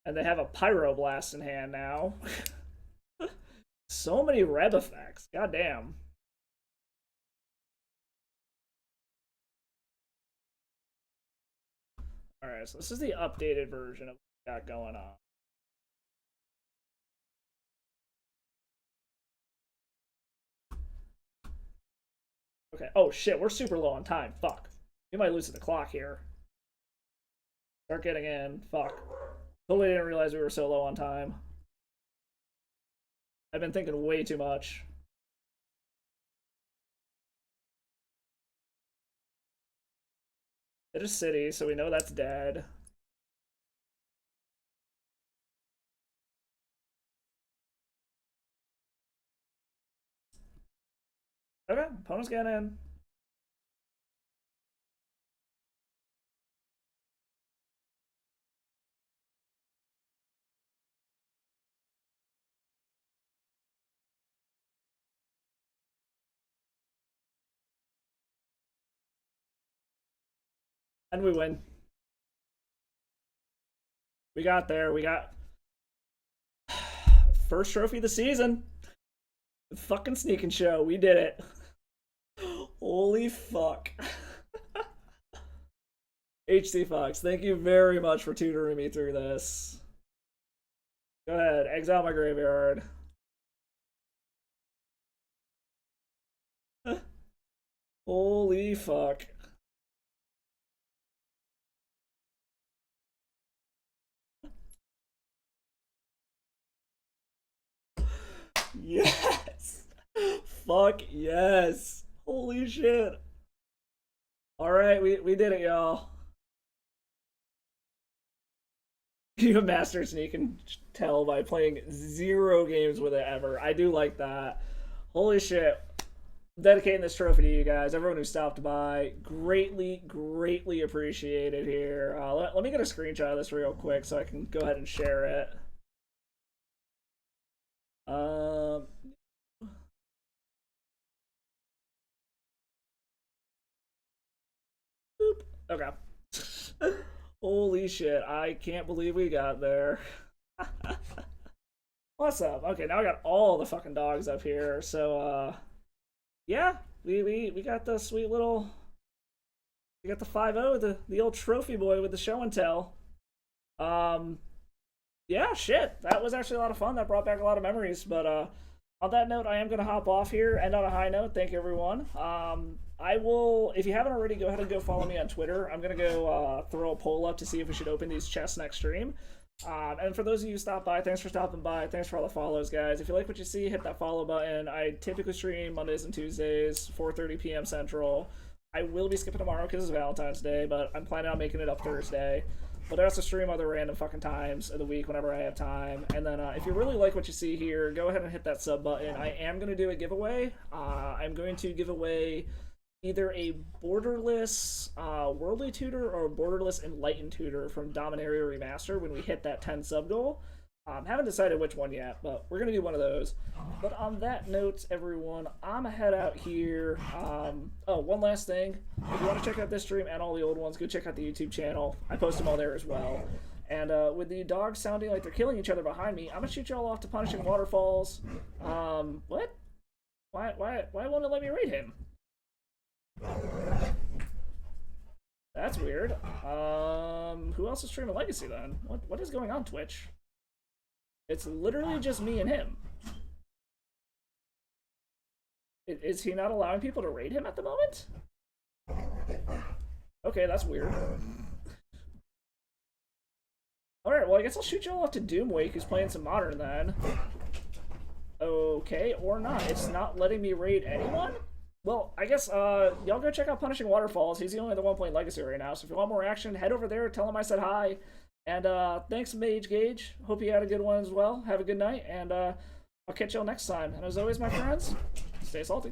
And they have a Pyroblast in hand now. So many Reb effects. God damn. Alright, so this is the updated version of what we got going on. Okay. Oh shit, we're super low on time. Fuck. We might lose the clock here. Start getting in. Fuck. Totally didn't realize we were so low on time. I've been thinking way too much. It is city, so we know that's dead. Okay, opponent's getting in. And we win. We got there. We got first trophy of the season. The fucking sneaking show. We did it. Holy fuck. HC Fox, thank you very much for tutoring me through this. Go ahead, exile my graveyard. Holy fuck. Yes! Fuck yes! Holy shit! Alright, we did it, y'all. You master sneak and tell by playing 0 games with it ever. I do like that. Holy shit. I'm dedicating this trophy to you guys, everyone who stopped by. Greatly appreciated here. Let me get a screenshot of this real quick so I can go ahead and share it. Boop. Okay. Holy shit, I can't believe we got there. What's up? Okay, now I got all the fucking dogs up here. So yeah, we got the sweet little, we got the 5-0, the old trophy boy with the show and tell. Yeah, shit, that was actually a lot of fun. That brought back a lot of memories. But on that note, I am gonna hop off here, end on a high note. Thank you, everyone. I will, if you haven't already, go ahead and go follow me on Twitter. I'm gonna go throw a poll up to see if we should open these chests next stream. And for those of you who stopped by, thanks for stopping by. Thanks for all the follows, guys. If you like what you see, hit that follow button. I typically stream Mondays and Tuesdays, 4:30 p.m. Central. I will be skipping tomorrow because it's Valentine's Day, but I'm planning on making it up Thursday. But I also stream other random fucking times of the week whenever I have time. And then if you really like what you see here, go ahead and hit that sub button. I am going to do a giveaway. I'm going to give away either a borderless Worldly Tutor or a borderless Enlightened Tutor from Dominaria Remaster when we hit that 10 sub goal. Haven't decided which one yet, but we're going to do one of those. But on that note, everyone, I'm going to head out here. Oh, one last thing. If you want to check out this stream and all the old ones, go check out the YouTube channel. I post them all there as well. And with the dogs sounding like they're killing each other behind me, I'm going to shoot y'all off to Punishing Waterfalls. What? Why won't it let me read him? That's weird. Who else is streaming Legacy then? What is going on, Twitch? It's literally just me and him. Is he not allowing people to raid him at the moment? Okay, that's weird. Alright, well, I guess I'll shoot y'all off to Doomwake, who's playing some Modern then. Okay, or not. It's not letting me raid anyone? Well, I guess, y'all go check out Punishing Waterfalls. He's the only one playing Legacy right now, so if you want more action, head over there, tell him I said hi. And, thanks, Mage Gage. Hope you had a good one as well. Have a good night, and, I'll catch y'all next time. And as always, my friends, stay salty.